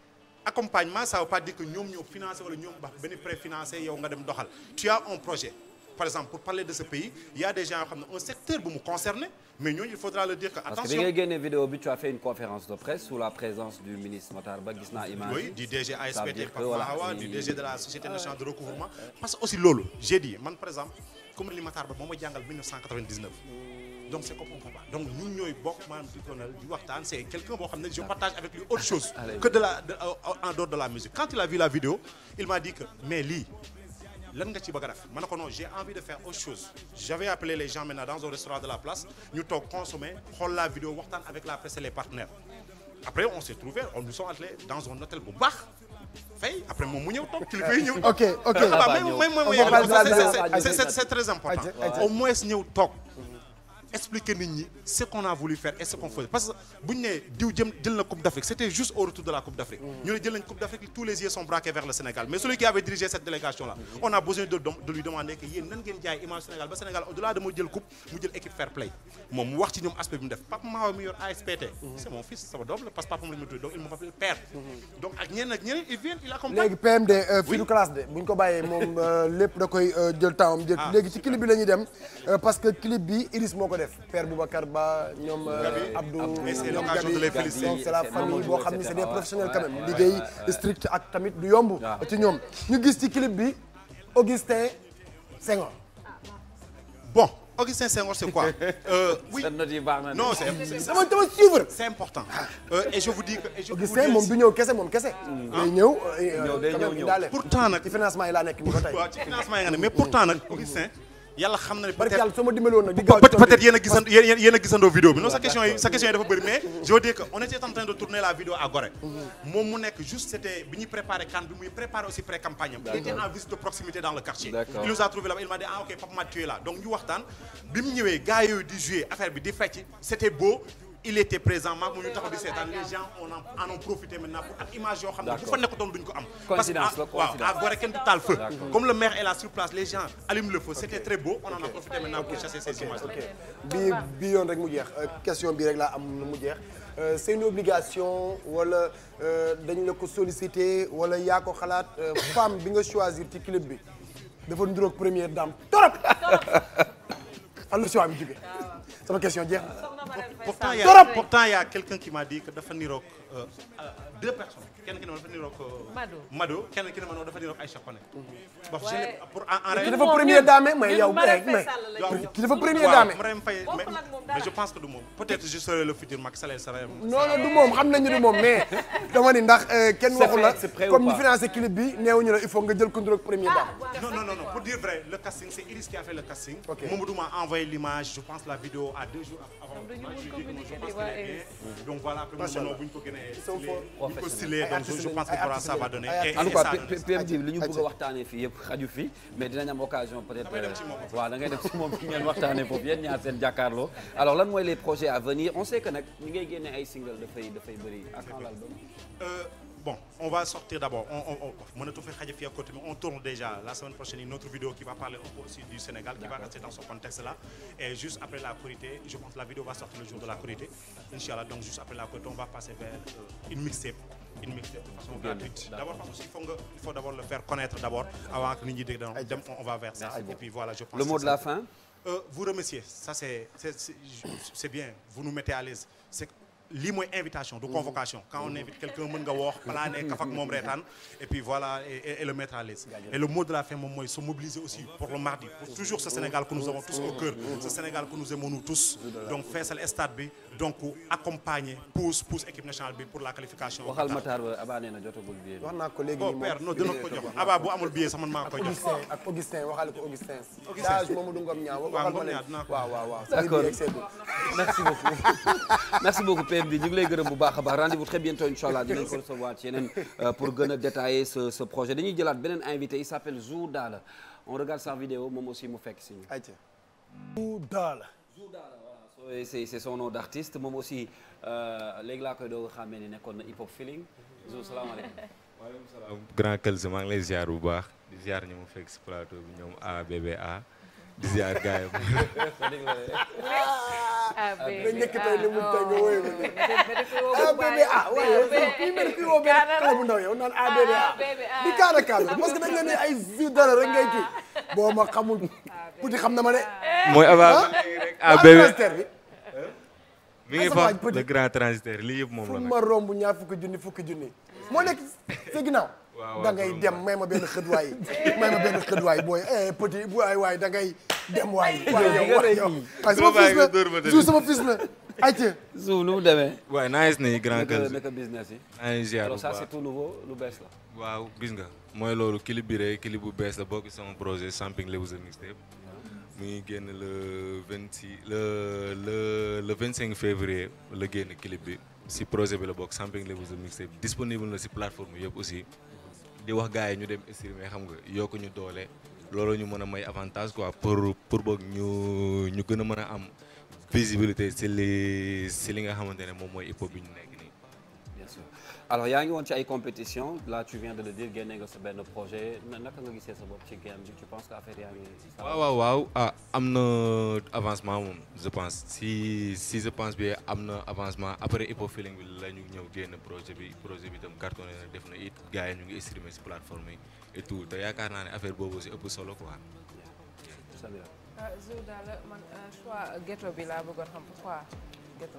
accompagnement ça veut pas dire que ñoom ñoo financé wala ñoom ba benn préfinancé yow nga dem doxal. Tu as un projet. Par exemple pour parler de ce pays il y a des gens yoo xam ne un secteur bu mu concerné mais ñooñu il faudra leur dire que attention. parce que bi nga génne vidéo bi tu as fait une conférence de presse sous la présence du ministre Matar Ba gis naa image. oui du DG ASPT Pape Mahawa du DG de la Société nationale de recouvrement parce que aussi loolu j'ai dit man par exemple. comme li Matar Ba moo ma jàngal 1999 donc c'est comme on peut pas donc ñun ñooy bokk maanaam di ko di waxtaan c'est quelqu'un boo xam ne je partage avec lui autre chose que en dehors de la musique. Quand il a vu la vidéo il m'a dit que mais lii lan nga ci bëgg a def ma ne ko non j'ai envie de faire autre chose. J'avais appelé les gens maintenant dans un restaurant de la place ñu toog consommer xool la vidéo waxtaan avec la presse et les partenaires. Après on s'est trouvé on nous sommes allés dans un hôtel bu baax fay après moom mu ñëw toog kilifa yi ñëw. ok c'est très important. Au moins ñëw toog expliquer nit ñi ce qu'on a voulu faire et ce qu'on faisait parce que bu ñu nee diw jël na Coupe d'Afrique c'était juste au retour de la Coupe d'Afrique. ñu ne jël nañ Coupe d'Afrique tous les yeux sont braqués vers le Sénégal mais celui qui avait dirigé cette délégation là on a besoin de lui demander que yéen nan ngeen jaay image Sénégal ba Sénégal au-delà de mu jël coupe mu jël équipe fair play moom mu wax ci ñoom aspect bi mu def Papa Mahawa mi yor ASPT. c'est mon fils sama doom la parce que papa moom la ñu tudd donc il m'appelle père. donc ak ñeneen ils viennent il accompagne. léegi PMD fii du classe de bu ñu ko bàyyee moom lépp da koy jël temps am jël léegi ci clip bi la ñuy dem parce que clip bi Iris moo ko def père Boubacar Ba ñoom Abdou ñoom Gabi donc c'est la famille boo xam ni c'est des professionnels quand même liggéey strict ak tamit du yomb ci ñoom ñu gis ci clip bi Augustin Senghor. Bon Augustin Senghor c'est quoi oui non c'est important et je vous dis que Augustin moom du ñëw kese moom kese day ñëw pourtant nag ci financement yi laa nekk ni ko tey waaw ci financement yi nga ne mais pourtant nag Augustin yàlla xam na ne peut-être sama dimbali woon nag peut-être yéen a gisandoo vidéo bi non sa question yi dafa bëri mais je veux dire que on était en train de tourner la vidéo à Gorée moom mu nekk juste c'était bi ñuy préparer CAN bi muy préparer aussi pré-campagne am il était en visite de proximité dans le quartier il nous a trouvé là-bas il m'a dit ah ok Papa Mate tu es là donc ñu waxtaan bi mu ñëwee gars yooyu di jouer affaire bi di fecc c'était beau il était présent maag mu ñu taxaw di seetaan les gens en ont profité maintenant pour ak image yoo xam ne bu fa nekkutoon duñ ko am parce que waaw à Gorée kenn du taal feu comme le maire est là sur place les gens allument le feu c'était très beau on en a profité maintenant pour chasser ces images bi yoon rek mu jeex question bi rek laa am mu jeex c'est une obligation wala dañ la ko solliciter wala yaa ko xalaat femme bi nga choisir ci clip bi dafa nduroog première dame torop fan la choix bi jógee sama question jeex na. pourtant il y a quelqu'un qui m'a dit que dafa niroog deux personnes kenn ki ne ma dafa niroog Mado kenn ki ne ma dafa niroog Aïcha Koné. bon pour ki dafa première dame mais yow ki dafa première dame mais je pense que du moom peut-être je serai le futur Macky Sall serait non du moom xam nañu du moom mais dama ni ndax kenn waxu la comme ñu financé clip bi neewuñu la il faut nga jël ko niroog première dame. non pour dire vrai le casting c'est Iris qui a fait le casting. Mamadou m'a envoyé l'image je pense la vidéo à 2 jours avant. donc voilà après bu ñu ko gënee stylé donc je pense que ça va donner. en tout cas PMD li ñu bëgg a waxtaanee fii yëpp xaju fi mais dinañ am occasion peut-être. waaw da ngay dem ci moom ki ngeen waxtaanee foofu yéen ñaar seen jàkkaarloo. alors lan mooy les projets à venir on sait que nag ñi ngay génne ay single dafay bëri à quand l'album. Bon, on va sortir d'abord. On tourne déjà la semaine prochaine une autre vidéo qui va parler un peu aussi du Sénégal, qui va rester dans ce contexte-là. Et juste après la Korité, je pense que la vidéo va sortir le jour de la Korité. Inch'Allah, donc juste après la Korité, on va passer vers une mixtape de façon gratuite. D'abord parce qu'il faut d'abord le faire connaître d'abord avant que nous disions on va vers ça. Et puis voilà, je pense. Le mot de la fin. Vous remercier, ça c'est bien. Vous nous mettez à l'aise. lii mooy invitation de convocation quand on invite quelqu'un mën nga wax plané kaf ak moom reetaan et puis voilà et le mettre à l'aise et le mot de la fin moom mooy se mobiliser aussi pour le mardi pour toujours ce Sénégal que nous avons tous au cœur ce Sénégal que nous aimons nous tous donc feesal stade bi donc accompagner pousse équipe nationale bi pour la qualification. waxal Matar ba Aba nee na jotagul billet. wax naa ko léegi nii père non dina ko jox Aba bu amul billet sax man maa koy jox. ak Augustin waxal ko Augustin. Augustin Mamadou Ngom Niang waxal ma leen waaw. d'accord merci beaucoup PMD ñu ngi lay gërëm bu baax a baax rendez-vous très bientôt inchallah dinañ ko recevoir ci yeneen pour gën a détailler ce projet dañuy jëlaat beneen invité il s'appelle Zou Dala on regarde sa vidéo moom aussi mu fekk si ñu. ayca Zou Dala. voilà c'est son nom d'artiste moom aussi léegi laa koy doog a xàmmee ni nekkoon na hip hop feeling Zou salaamaaleykum. waaleykum salaam grand Kelzo maa ngi lay ziar bu baax di ziar ñu mu fekk si plateau bi ñoom ABBA di ziar gars yi. nga njëkk tey li mu tey nga wóyoo ko nii. ABBA waaye kii mel kii woo benn xale bu ndaw yow naan ABBA di kaana kaana parce que dañ leen ne ay Zou Dala rek ngay kii boo ma xamul puti xam na ma de. mooy avant transitaire bi. mi ngi fa le grand transitaire lii yëpp moom la fu ma romb ñaar fukki junni moo nekk sa ginnaaw. da ngay dem may ma benn xët waay may ma benn xët waay booy petit waay da ngay dem waay sama fils la Zou sama fils la ayca Zou nu mu demee waaye nice na grand cœur naka business yi alors ça c'est tout nouveau lu bees la waaw gis nga mooy loolu clip bi rek clip bu bees la bokk sama projet Champing Levels mixtape mu ngi génn le 25 février la génn clip bi si projet bi la bokk Champing Levels mixtape disponible na si plateforme yëpp aussi di wax gars yi ñu dem streamer xam nga yokk ñu doole loolu ñu mën a may avantage quoi pour boog ñu gën a mën a am visibilité si li nga xamante ne moom mooy hip hop bi ñu nekk nii. bien sûr alors yaa ngi woon ci ay compétition là tu viens de le dire génne nga sa benn projet naka nga gisee sa bopp ci game bi tu penses que affaire yaa ngi. waaw am na avancement moom je pense si je pense bien am na avancement après hip hop feeling bi la ñu ñëw génn projet bi itam cartonné na def na it gars yi ñu ngi streamer si plateforme yi et tout te yaakaar naa ne affaire boobu si ëpp solo quoi. Zou daal man choix ghetto bi laa bëggoon xam pourquoi ghetto.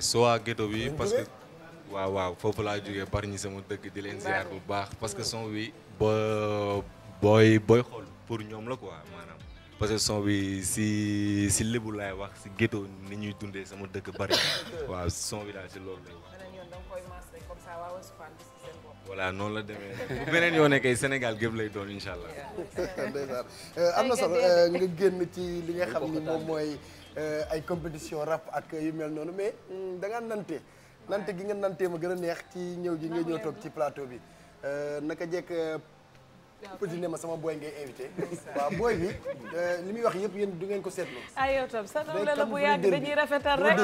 soit ghetto bi parce que waaw foofu laa jógee bari ñi sama dëkk di leen ziar bu baax parce que son bi booy xool pour ñoom la quoi maanaam parce que son bi si lébu laay wax si ghetto ni ñuy dundee sama dëkk bari waaw son bi daal si loolu lay wax. voilà noonu la demee bu beneen yoo nekkee Sénégal gépp lay doon incha allah. am na solo nga génn ci li nga xam ni moom mooy ay compétition rap ak yu mel noonu mais da nga nante gi nga nantee ma gën a neex ci ñëw gi nga ñëw toog ci plateau bi naka jekk petit ne ma sama boy ngay invité waaw boy bi li muy wax yëpp yéen du ngeen ko seetlu. yow tam sa nawle la bu yàgg dañuy rafetal rek.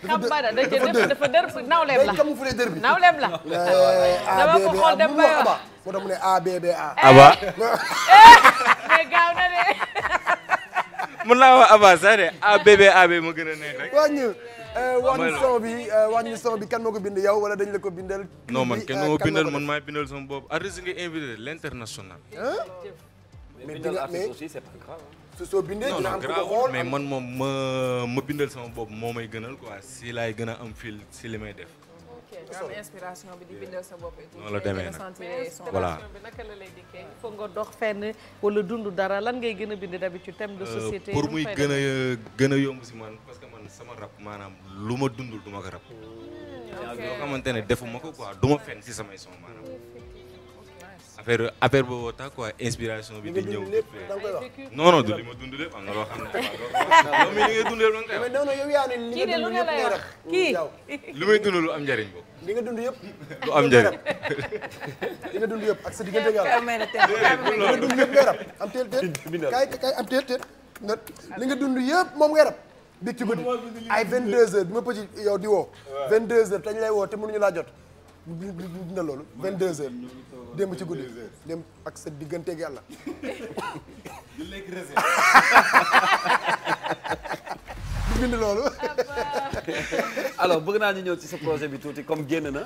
xam bada dafa dër nawleem la. day camoufler dër bi nawleem la. dama ko xool dem ba yow. moo tax mu ne ABBA. Aba. mais gaaw na de. mën naa wax Aba sax de ABBA ma gën a neex rek. wàññi son bi kan moo ko bind yow wala dañ la ko bindal. non man kenn moo bindal man maay bindal sama bopp artiste nga invité l'international. mais bindal artiste aussi c'est pas grave. soo bindee dina am ko xool mais man moom ma bindal sama bopp moo may gënal quoi si laay gën a am fil si li may def. am inspiration bi di bindal sa bopp. noonu la demee nag voilà. bi naka la lay dikkee foog nga dox fenn wala dund dara lan ngay gën a bind d'habitude thème de société. pour muy gën a yomb si man parce que man sama rap maanaam lu ma dundul du ma ko rap. loo xamante ne defuma ko quoi du ma fenn si samay son maanaam. affaire boobu tax quoi inspiration bi di ñëw. non du li ma dund lépp am na loo xam ne waaw mais li ngay dund lépp mais non yow yaa ne li nga dund yëpp ngay rap li may dund lu am njariñ boobu. li nga dund yëpp. lu am njariñ. li nga dund yëpp ak sa diggante yàlla. li nga dund yëpp ngay rap am teel kay am teel li nga dund yëpp moom ngay rap. bi ci guddi ay 22h bi ma petit yow di woo. 22h dañ lay woo te mënuñu laa jot. dina loolu 22h démb ci guddi démb ak sa digganteeg yàlla. di lekk recette. di bind loolu. alors bëgg naa ñu ñëw ci sa projet bi tuuti comme génn na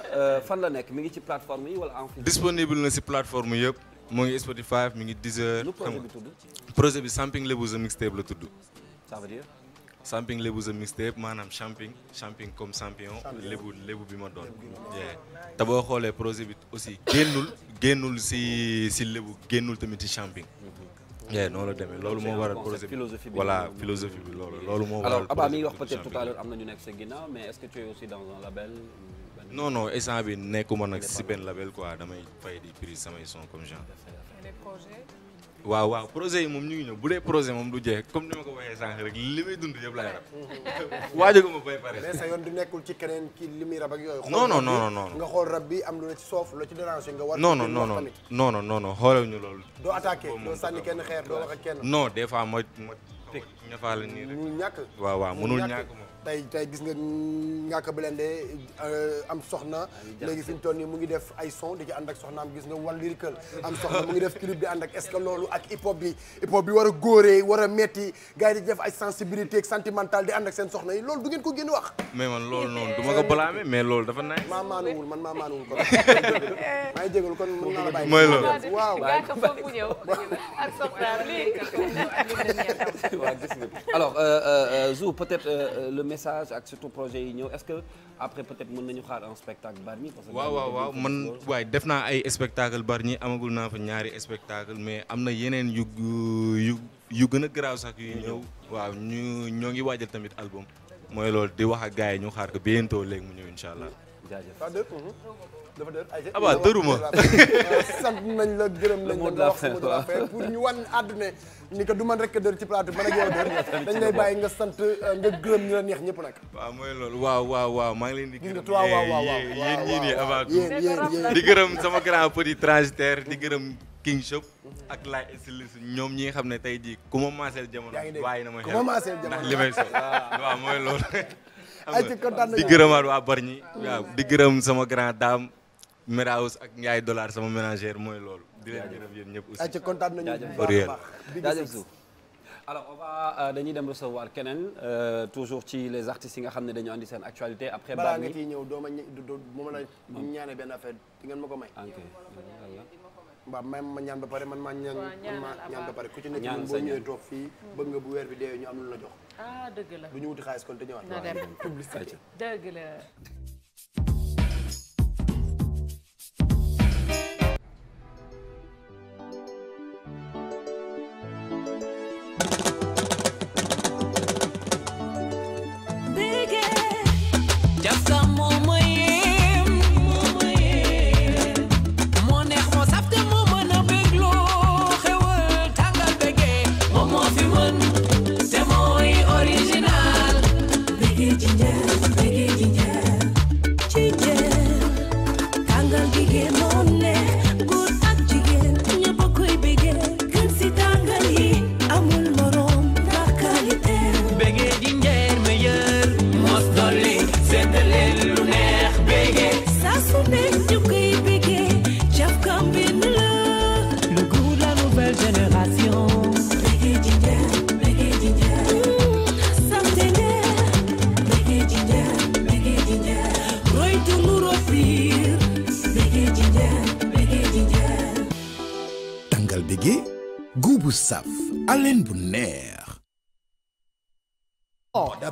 fan la nekk mi ngi ci plateforme yi wala en film. disponible na si plateforme yëpp mu ngi Spotify mi ngi Deezer. lu projet bi tudd. projet bi Champing Levels mixtape la tudd. ça veut dire. Champing Levels mixtape maanaam champing comme champion lébu bi ma doon. te boo xoolee projet bi aussi génnul si lébu génnul tamit ci champing. noonu la demee loolu moo waral projet bi voilà philosophie bi loolu moo waral. alors Aba mi ngi wax peut-être tout à l'heure am na ñu nekk sa ginnaaw mais est-ce que tu es aussi dans un label. non instant bi nekkuma nag si benn label quoi damay fay di prise samay son comme genre. waaw projet yi moom ñu ngi ñëw bu dee projet moom du jeex comme ni ma ko waxee sànq rek li may dund yëpp laay rab. waajal ma bay pare. mais sa yoon du nekkul ci keneen ki li muy rab ak yooyu. non nga xool rab bi am lu la ci soof lu ci déranger nga war. non xoolal ñu loolu. doo attaqué doo sànni kenn xeer doo wax ak kenn. non des fois ma ñafaale nii rek. mënul ñàkk. waaw mënul ñàkk moom. tey gis nga Ngaaka Blindé am soxna léegi fi ñu toll nii mu ngi def ay son di ci ànd ak soxnaam gis nga One Lyrical am soxna mu ngi def clip di ànd ak est-ce que loolu ak hip hop bi war a góoree war a metti gars yi di def ay sensibilité ak sentimental di ànd ak seen soxna yi loolu du ngeen ko génn wax. mais man loolu noonu du ma ko blâmer mais loolu dafa naaj. maa maanuwul kon maa ngi jégalu kon mën naa la bàyyi. mooy loolu waaw Ngaaka foog mu ñëw ak soxnaam lii. waaw gis nga alors Zou peut-être le message ak surtout projet yi ñëw est-ce que après peut-être mën nañu xaar un spectacle Bargny. parce que waaw man waaye def naa ay spectacle Bargny amagul naa fa ñaari spectacle mais am na yeneen yu gën a garaaw sax yu ñëw. waaw ñoo ngi waajal tamit album. mooy loolu di wax ak gars yi ñu xaar ko bientôt léegi mu ñëw incha allah. jaajëf dafa dër ay abaa dëruma sant nañ la gërëm nañ la nga wax sama dara pour ñu wan àdduna ni que du man rek dër ci plateau man ak yow dër dañ lay bàyyi nga sant nga gërëm ñu la neex ñëpp nag. waaw mooy loolu waaw maa ngi leen di gërëm waaw yéen ñii nii avant tout di gërëm sama grand petit transitaire di gërëm King Shop ak laay styliste ñoom ñi nga xam ne tey jii ku ma maaseel jamono bàyyi na ma xel ndax li may sol waaw mooy loolu di gërëmaat waa Bargny waaw di gërëm sama grand dame Meraus ak Ndiaye dollar sama ménagère mooy loolu di leen gërëm yéen ñëpp aussi. ay ci kontaan nañu jaajëf Zou. alors on va dañuy dem recevoir keneen toujours ci les artistes yi nga xam ne dañu andi seen actualité après. balaa nga ciy ñëw doo ma la ñaanee benn affaire di ngeen ma ko may. ok waaw même ma ñaan ba pare man maa ñaan ba pare ku ci nekk ñun boo ñëwee toog fii bëgg nga bu weer bi dee ñu am lu la jox. ah dëgg la du ñu wuti xaalis kon te ñëwaat. na dem publicité dëgg la.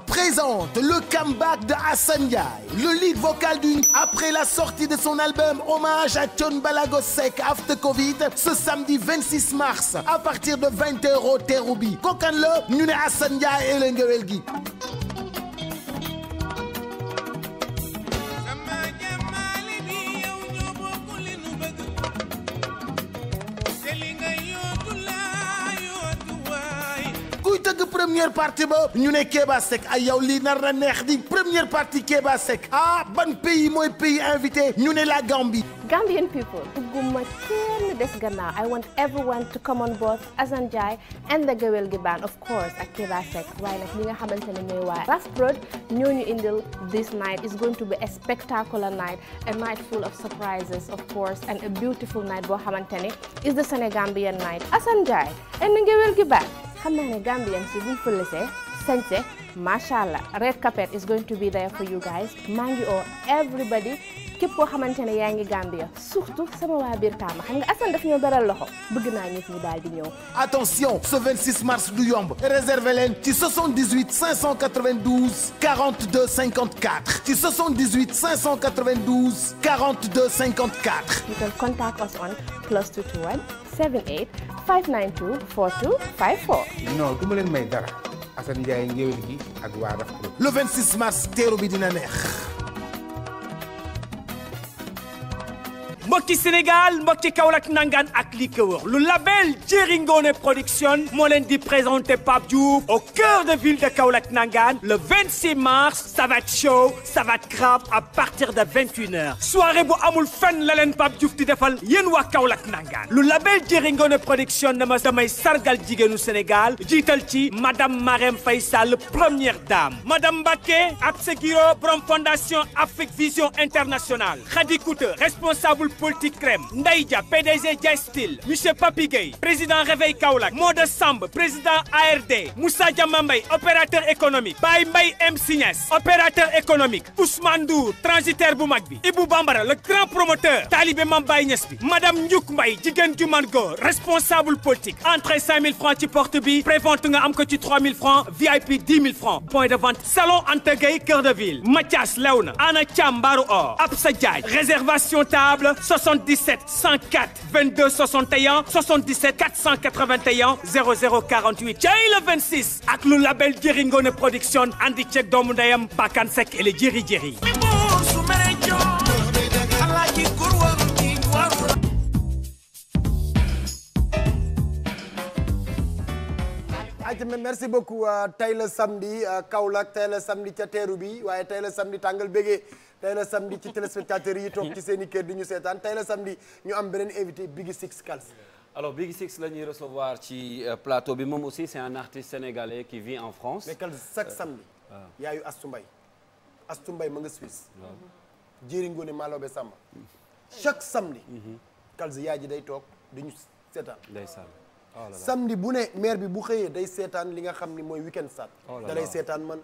Présente le comeback de Assane Ndiaye, le lead vocal après la sortie de son album Hommage à Thione Ballago Seck After Covid ce samedi 26 mars à partir de 20h au Terrou-Bi. Kokan la ñu ne Assane Ndiaye et le ngewel gi. Première partie ba ñu ne Kéba Seck ay yow lii nar na neex di première partie Kéba Seck ah ban pays mooy pays invité ñu ne la Gambie. Gambian people bugguma kenn des gannaaw I want everyone to come on board Assane Ndiaye and the Gewel gi band of course ak Kéba Seck waaye nag li nga xamante ne mooy waa Raf Prod ñoo ñu indil this night is going to be a spectacular night a night full of surprises of course and a beautiful night boo xamante ne is the Senegambian night Assane Ndiaye and the Gewel gi band. xam naa ne Gambian si buñ fëlësee sañse macha allah red carpet is going to be there for you guys maa ngi oo everybody képp koo xamante ne yaa ngi Gambia surtout sama waa biir Tamba xam nga Assane daf ñoo beral loxo bëgg naa ñëpp ñu daal di ñëw. attention ce 26 mars du yomb réservé leen ci 78 592 42 54 ci 78 592 42 54. You can contact us on +221 78 592 42 54. non du ma leen may dara Assane Ndiaye ngéwél gi ak waa Raf Prod. le 26 mars teeru bi dina neex. mbokki Sénégal mbokki Kaolack nangaan ak li ko wër lu label Jerry Ngoné Production moo leen di présenter Pape Diouf au cœur de ville de Kaolack nangaan le 26 mars ça va être chaud ça va être grave à partir de 21h soirée bu amul fenn la leen Pape Diouf di defal yéen waa Kaolack nangaan lu label Jerry Ngoné Production dama damay sargal jigéenu Sénégal jiital ci madame Marème Faye Sall première dame madame Mbacké Abse Guiro borom fondation Afrique Vision Internationale Khady Kouta responsable politique crème Ndayja PDG Jay Steel monsieur Papi Gueye président Réveil Kaolack Moda Samb président ARD Moussa Diamambay opérateur économique Baye Mbaye M Signes opérateur économique Ousmane Ndour transitaire bu mag bi Ibou Bambara le grand promoteur Talibé Mame Baye Niass bi madame Ndiouk Mbaye jigéen ju man góor responsable politique entrée 5000 francs ci porte bi prévente nga am ko ci 3000 francs VIP 10 000 francs point de vente salon Anta Gueye Cœur de Ville Mathias Lewna Anna Thiam Mbaru Or Absa Diagne réservation table 77 104 22 61 77 481 0048 cay le 26 ak lu label Jeri Ngone Production andi ceeg doomu ndeyam Bakane Seck et le Jeri Jeri merci beaucoup tey la samedi Kaolack tey la samedi ca teeru bi waaye tey la samedi tàngal bégee tey la samedi ci téléspectateurs yi toog ci seen i kër di ñu seetaan tey la samedi ñu am beneen invité Biggy Six Kals. alors Biggy Six la ñuy recevoir ci plateau bi moom aussi c'est un artiste sénégalais qui vit en France. mais Kals chaque samedi. yaayu Astou Mbaye ma nga Suisse. Jeri Ngone Malobe Samba. chaque samedi. Kals yaay ji day toog di ñu seetaan. ndeysaan. samedi bu ne maire bi bu xëyee day seetaan li nga xam ni mooy weekend start da lay seetaan man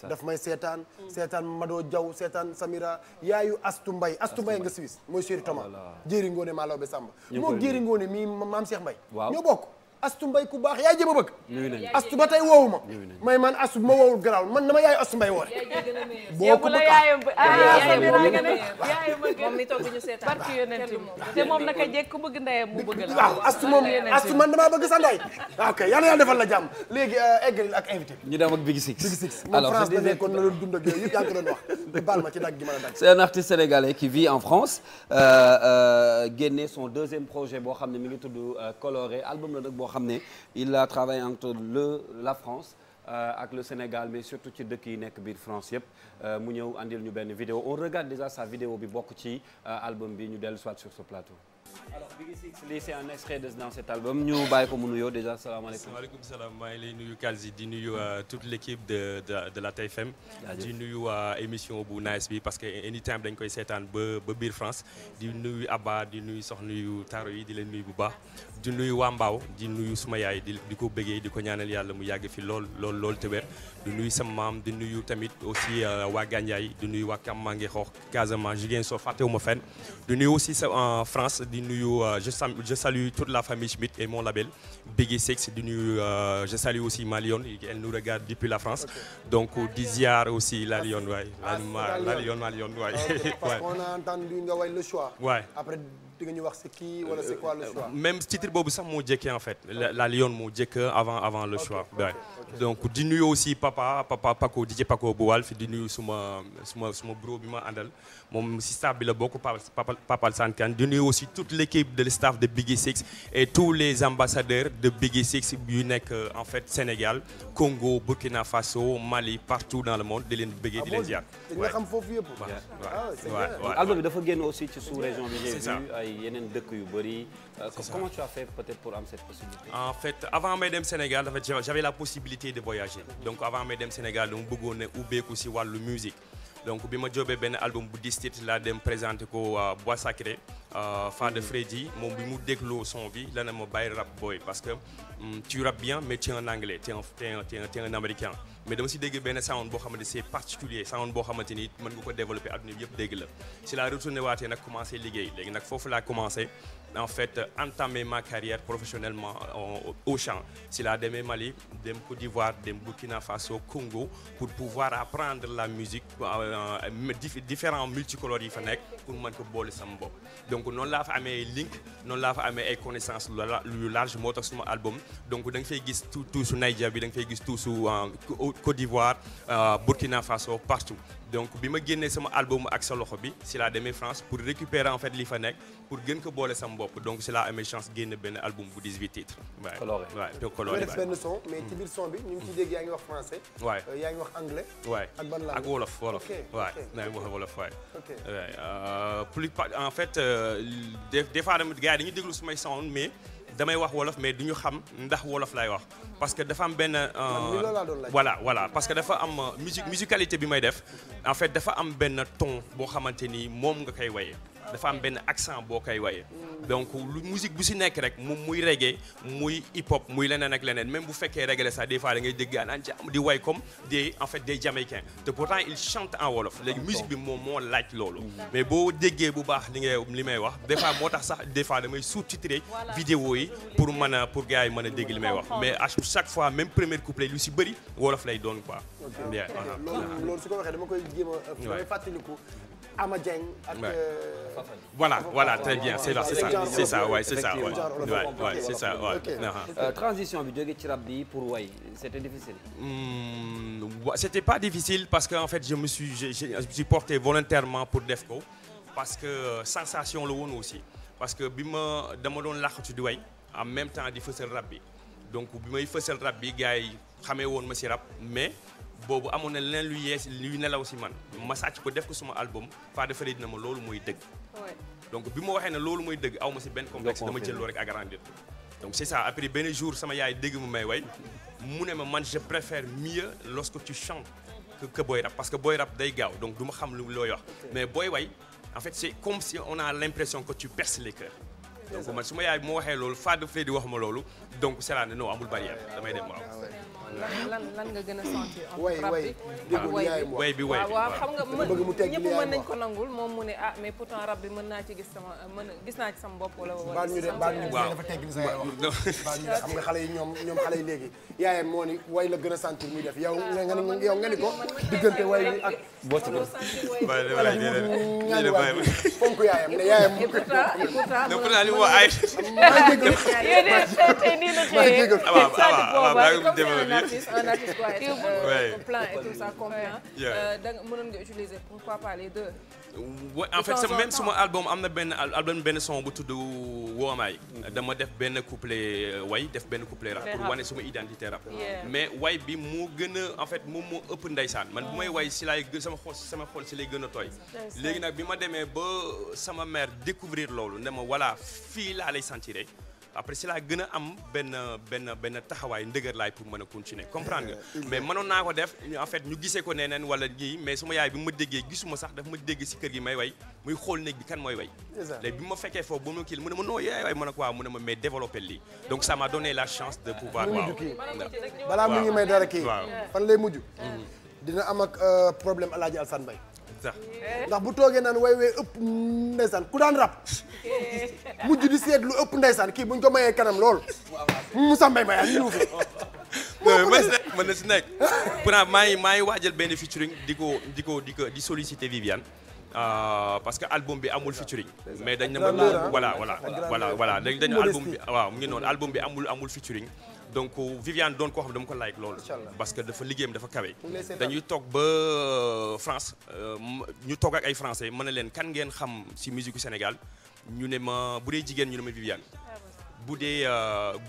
daf may seetaan Mado Diaw seetaan Samira yaayu Astou Mbaye nga Suisse mooy Chéri Thomas Jeri Ngone Malobe Samba moo Jeri Ngone mii maam Cheikh Mbaye ñoo bokk Astou Mbaye ku baax yaay jëma bëgg Astou ba tey woowu ma may man Astou bu ma woowul garaaw man dama yaayu Astou Mbaye woore boo ko moom mi toog ñu seetaan barki yonent te moom naka jekk ku bëgg ndeyam mu bëgg la waaw Astou man damaa bëgg sa ndey ok yàlla defal la jàmm léegi eggali ak invité ñu dem ak Biggy Six moom France da nekkoon na doon dund ak yooyu yëpp yaa ngi ko doon wax baal ma ci dagg gi ma la dagg c'est un artiste sénégalais qui vit en France génne son deuxième projet boo xam ne mi ngi tudd Coloré album la nag boo xam ne il a travaillé entre la France ak le Sénégal mais surtout ci dëkk yi nekk biir France yëpp mu ñëw andil ñu benn vidéo on regarde déjà sa vidéo bi bokk ci album bi ñu dellu soit sur ce plateau. alors Biggy Six lii c'est un extrait dans cet album ñu bàyyi ko mu nuyoo déjà salaamaaleykum. waaleykum salaam maa ngi lay nuyu Kalzi di nuyu toute l'équipe de la TFM. di nuyu émission bu nice bi parce que anytime dañ koy seetaan ba biir France di nuyu Abba di nuyu soxna yu taro yi di leen nuyu bu baax. di nuyu waa Mbaaw di nuyu suma yaay di ko bëggee di ko ñaanal yàlla mu yàgg fi lool te wér di nuyu sama maam di nuyu tamit aussi waa Gandiaye di nuyu waa Kammange Xoox Casamance Ziguinchor fàttewuma fenn di nuyu aussi en France di nuyu je salue toute la famille Schmitt et mon label Biggy Six di nuyu je salue aussi ma Lyon elle nous regarde depuis la France donc di ziar aussi la Lyon waay la Lyon waay parce qu'on a entendu nga way le choix waay après di nga ñu wax c'est qui wala c'est quoi le choix. même titre boobu sax moo jëkkee en fait la Lyon moo jëkk avant le choix. Okay. Donc di nuyu aussi papa Paco DJ Paco bu Walf di nuyu suma bro bi ma àndal moom si staff bi la bokk Papa Sankan di nuyu aussi toute l'équipe de staff de Biggy Six et tous les ambassadeurs de Biggy Six yu nekk en fait Sénégal Congo Burkina Faso Mali partout dans le monde di leen bëggee di leen ziar. nga xam foofu yëpp. waaw album bi dafa génn aussi ci sous-région bi. c'est ça yeneen dëkk yu bëri. Comment tu as fait peut-être pour am cette possibilité? En fait avant may dem Sénégal en fait j'avais la possibilité de voyager donc avant may dem Sénégal dama bëggoon ne ubbeeku si wàllu musique donc bi ma jóobee benn album bu 10 titres laa dem présenté ko Bois Sacré Fada Freddy moom bi mu dégloo son bi la ne ma bàyyi rap boy parce que tu rappes bien mais tu es en anglais tu es un américain mais dama si dégg benn sound boo xamante c'est particulier sound boo xamante ni mën nga ko développer adduna bi yëpp dégg la si la retourné waatee nag commencé liggéey léegi nag foofu laa commencé en fait entamer ma carrière professionnellement au chant si la demee Mali dem Côte d'Ivoire dem Burkina Faso Congo pour pouvoir apprendre la musique différents multicolores yi fa nekk pour mën ko boole sama bopp donc noonu laa fa amee link noonu laa fa amee ay connaissances lu large moo tax suma album donc da nga fay gis tout su Nigeria bi da nga fay gis tout su Côte d'Ivoire Burkina Faso partout donc bi ma génnee sama album ak sa loxo bi si laa demee France pour récupérer en fait li fa nekk pour gën ko boole sama bopp donc si laa amee chance génne benn album bu 18 titres. Coloré waaw Coloré def benn son mais ci biir son bi ñu ngi ciy dégg yaa ngi wax français. waay yaa ngi wax anglais. waay ak ban langue ak wolof. waay naa ngi wax wolof waay. plus en fait des fois tamit gars yi dañuy déglu sumay sound mais. damay wax wolof mais duñu xam ndax wolof lay wax parce que dafa am benn voilà parce que dafa am musicalité bi may def en fait dafa am benn ton boo xamante ni moom nga koy waye dafa am benn accent boo koy waye donc lu musique bu si nekk rek muy reggae muy hip hop muy leneen ak leneen même bu fekkee reggae la sax des fois da ngay dégg naan di way comme des Jamaïcains te pourtant ils chantent en wolof léegi musique bi moom moo laaj loolu mais boo déggee bu baax li may wax des fois moo tax sax des fois damay sous-titrer vidéo yi pour gars yi mën a dégg li may wax mais à chaque fois même premier couplet lu si bëri wolof lay doon quoi. bien loolu su ko waxee dama koy jéem a damay fàttaliku Ama Dieng ak voilà très bien c'est ça c'est ça transition bi jóge ci rap bi pour way c'était difficile. C'était pas difficile parce que en fait je me suis porté volontairement pour def ko parce que sensation la woon aussi parce que dama doon làqatu di way en même temps di fësal rap bi donc bi may fësal rap bi gars yi xamee woon ma si rap mais boobu amoon na leneen luy nelaw si man ma sàcc ko def ko suma album Fada Freddy dina ma loolu mooy dëgg donc bi ma waxee ne loolu mooy dëgg aw ma si benn complexe dama jël loolu rek agrandir donc c'est ça après benn jour sama yaay dégg mu may way mu ne ma man je préfère mieux lorsque tu chantes que booy rap parce que booy rap day gaaw donc du ma xam looy wax mais booy way en fait c'est comme si on a l'impression que tu perces les cœurs donc man su ma yaay moo waxee loolu Fada Freddy wax ma loolu donc c'est là ne non amul barrière damay dem waaw. lan nga gën a sentir way bi waaw xam nga ñëpp mën nañ ko nangul moom mu ne mais pourtant rap bi mën naa ci gis naa ci sama bopp wala dafa tegg sa yaay xam nga xale yi ñoom xale yi léegi yaayam moo ni way la gën a sentir muy def yow nga ni ko diggante way bi ak boo ci fonk yaayam ne yaayam pourtant li mu wax ay un artiste doit être plein et tout ça complet mënoon nga utiliser pourquoi pas les deux. en fait même suma album am na benn son bu tudd Woomaay dama def benn couplet way def benn couplet rap pour wane suma identité rap mais way bi moo gën a en fait moom moo ëpp ndeysaan man bu may way si laay sama xol si lay gën a tooy léegi nag bi ma demee ba sama mère découvrir loolu ne ma voilà fii laa lay sentir après si laa gën a am benn taxawaay ndëgër laay pour mën a continuer comprendre nga mais mënoon naa ko def en fait ñu gisee ko neneen wala ñii mais suma yaay bi ma déggee gisuma sax daf ma dégg si kër gi may way muy xool néeg bi kan mooy way léegi bi ma fekkee foofu ba ma kii mu ne ma non yaay way ma ne ko waaw mu ne ma mais développer lii donc ça m'a donné la chance de pouvoir waaw balaa mu ngi may dara kii fan lay mujj dina am ak problème Alaaji Alsane Mbaye ndax bu toogee naan way ëpp ndeysaan ku daan rap mujj di seet lu ëpp ndeysaan kii buñ ko mayee kanam lool Moussa Mbaye Mbaye ñu fi mën na si nekk pourtant maa ngi waajal benn featuring di solliciter Viviane parce que album bi amul featuring mais dañ ne ma voilà dañu album bi waaw mu ngi noonu album bi amul featuring donc Viviane doon koo xam dama ko like loolu parce que dafa liggéeyam dafa kawe dañuy toog ba France ñu toog ak ay français mën na leen kan ngeen xam ci musique du Sénégal ñu ne ma bu dee jigéen ñu ne ma Viviane bu dee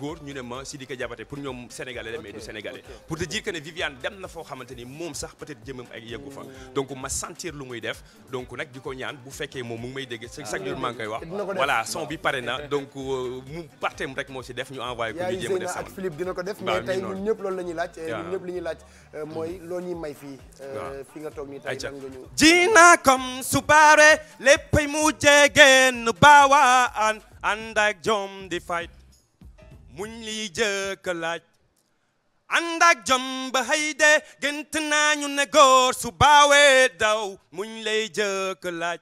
góor ñu ne ma Sidiki Diabaté pour ñoom sénégalais la mais du sénégalais pour te dire que ne Viviane dem na foo xamante ni moom sax peut-être jëmam ay yeggu fa donc ma sentir lu muy def donc nag di ko ñaan bu fekkee moom mu ngi may dégg chaque jour maa ngi koy wax voilà son bi pare na donc mu partem rek moo si def ñu envoyé ko ñu jéem a def ak Philippe dina ko def mais tey ñun ñëpp loolu la ñuy laaj ñun ñëpp li ñuy laaj mooy loo ñuy may fii fi nga toog nii tey lan nga ñu jina comme subaare léppay mu jegeen baawaan ànd ak jom di fight muñ liy jëkk laaj ànd ak jom ba hayde gént nañu ne góor su baawee daw muñ lay jëkk laaj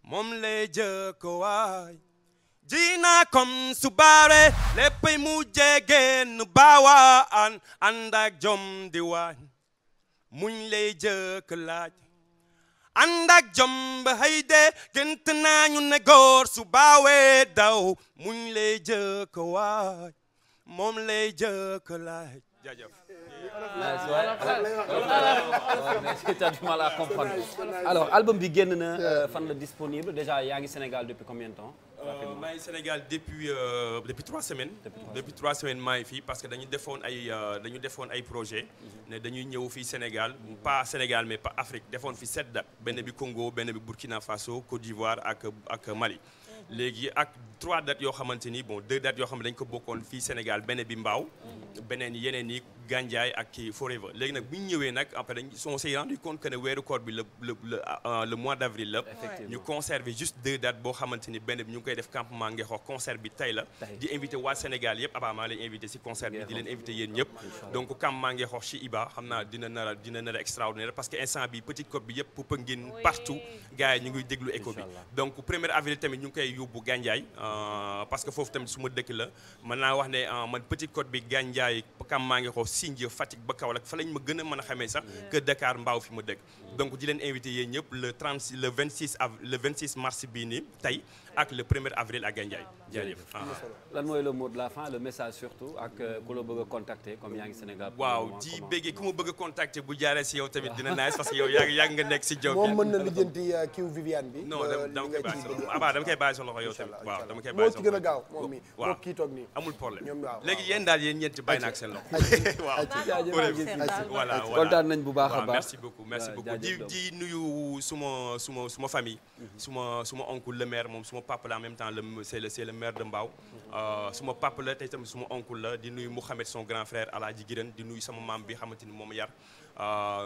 moom lay jëkk waay jina comme subaare léppay mu jegeen baawaan ànd ak jom di waay muñ lay jëkk laaj ànd ak jom ba hayde gént nañu ne góor su baawee daw muñ lay jëkk waay moom lay jëkk laaj jaajëf mais tu as du mal à comprendre alors album bi génn na fan la disponible déjà yaa ngi Sénégal depuis combien de temps maa ngi Sénégal depuis 3 semaines. depuis 3 semaines maa ngi fii parce que dañu defoon ay projet ne dañuy ñëw fii Sénégal pas Sénégal mais pas Afrique defoon fi 7 dates benn bi Congo benn bi Burkina Faso Côte d'Ivoire ak Mali léegi ak 3 dates yoo xamante ni bon 2 dates yoo xam ne dañ ko bokkoon fii Sénégal benn bi Mbao beneen yeneen yi Gandiaye ak kii Forever léegi nag bu ñu ñëwee nag après on s'est rendu compte que ne weeru koor bi le mois d'avril la ñu conserver juste 2 dates boo xamante ni benn bi ñu ngi koy def campement Ngexox concert bi tey la di invité waa Sénégal yëpp apparemment lañ invité si concert bi di leen invité yéen ñëpp donc campement Ngexox ci Iba xam naa dina nar a extraordinaire parce que instant bi Petite Côte bi yëpp Popenguine partout gars yi ñu ngi déglu écho bi donc 1er avril tamit ñu ngi koy yóbbu Gandiaye parce que foofu tamit su ma dëkk la mën naa wax ne man Petite Côte bi Gandiaye campement Ngexox Sindia Fatick ba Kaolack fa lañ ma gën a mën a xamee sax que Dakar Mbao fi ma dëkk donc di leen invité yéen ñëpp le 26 mars bii nii tey ak le 1er avril à Gandiaye jërëjëf lan mooy le mot de la fin le message surtout ak ku la bëgg a contacter comme yaa ngi Sénégal waaw di béggee ku ma bëgg a contacter bu jaaree si yow tamit dina nice parce que yow yàgg nga nekk si job moom mën na lijjanti kiw Viviane bi non dama koy bàyyi sa loxo yow tamit waaw dama koy bàyyi moo ci gën a gaaw moom mi moo kii toog nii amul problème ñoom waaw léegi yéen daal yéen ñeenti bàyyi naa ak seen loxo voilà kontaan nañ bu baax a baax merci beaucoup di nuyu suma famille suma oncle le maire moom suma papa la en même temps c'est le maire de Mbao suma papa la tey tamit suma oncle la di nuyu Mouhamed son grand frère Alaaji Giren di nuyu sama maam bi xamante ni moom yar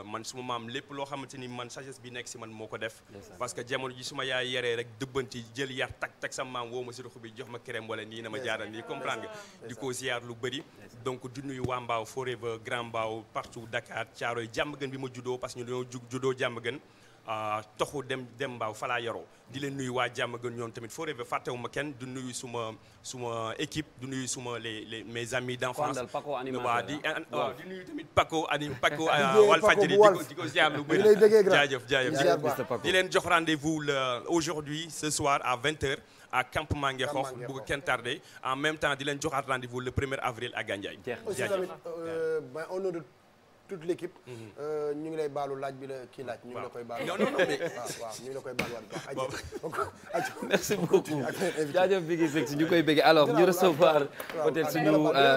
man suma maam lépp loo xamante ni man sagesse bi nekk si man moo ko def parce que jamono ji suma yaay yaree rek dëbbanti jël yar tak sama maam woo ma si ruxu bi jox ma crème wala nii na ma jaaral nii comprendre nga di ko ziar lu bëri donc di nuyu waa Mbao Forever Grand Mbao partout Dakar Thiaroye Diamaguène bi ma juddoo parce que ñu dañoo juddoo Diamaguène toxu dem Mbao falaa yaroo di leen nuyu waa Diamaguène ñoom tamit Forever fàttewuma kenn du nuyu suma équipe du nuyu suma mes amis d'enfance waa di nuyu tamit Paco Walfadjri di ko ziar lu bëri jaajëf di leen jox rendez-vous aujourd'hui ce soir à 20h à campement Ngexox bu ko kenn tardé en même temps di leen joxaat rendez-vous le 1er avril à Gandiaye aussi tamit au nom de toute l'équipe ñu ngi lay baalu laaj bi la kii laaj ñu ngi la koy baalu non mais waaw ñu ngi la koy baalu merci beaucoup jaajëf bi ngi sëg si ñu koy bëgg alors ñu recevoir peut-être suñu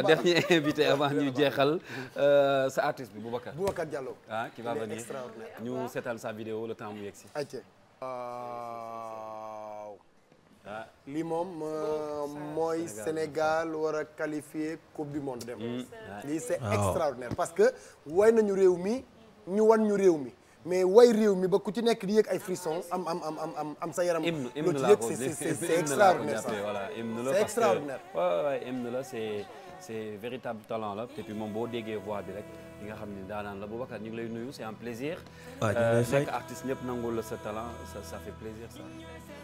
dernier invité avant ñu jeexal sa artiste bi Boubacar Diallo qui va venir ñu seetal sa vidéo le temps mu yegg si lii moom mooy Sénégal war a qualifier coupe du monde dem lii c'est extraordinaire parce que way nañu réew mi ñu wan ñu réew mi mais way réew mi ba ku ci nekk di yëg ay frissons am sa yaram loo ci yëg c'est extraordinaire ça c'est extraordinaire hymne la c'est véritable talent la et puis moom boo déggee voix bi rek li nga xam ne daanaan la Boubacar ñu ngi lay nuyu c'est un plaisir nekk artiste ñëpp nangul la sa talent ça fait plaisir ça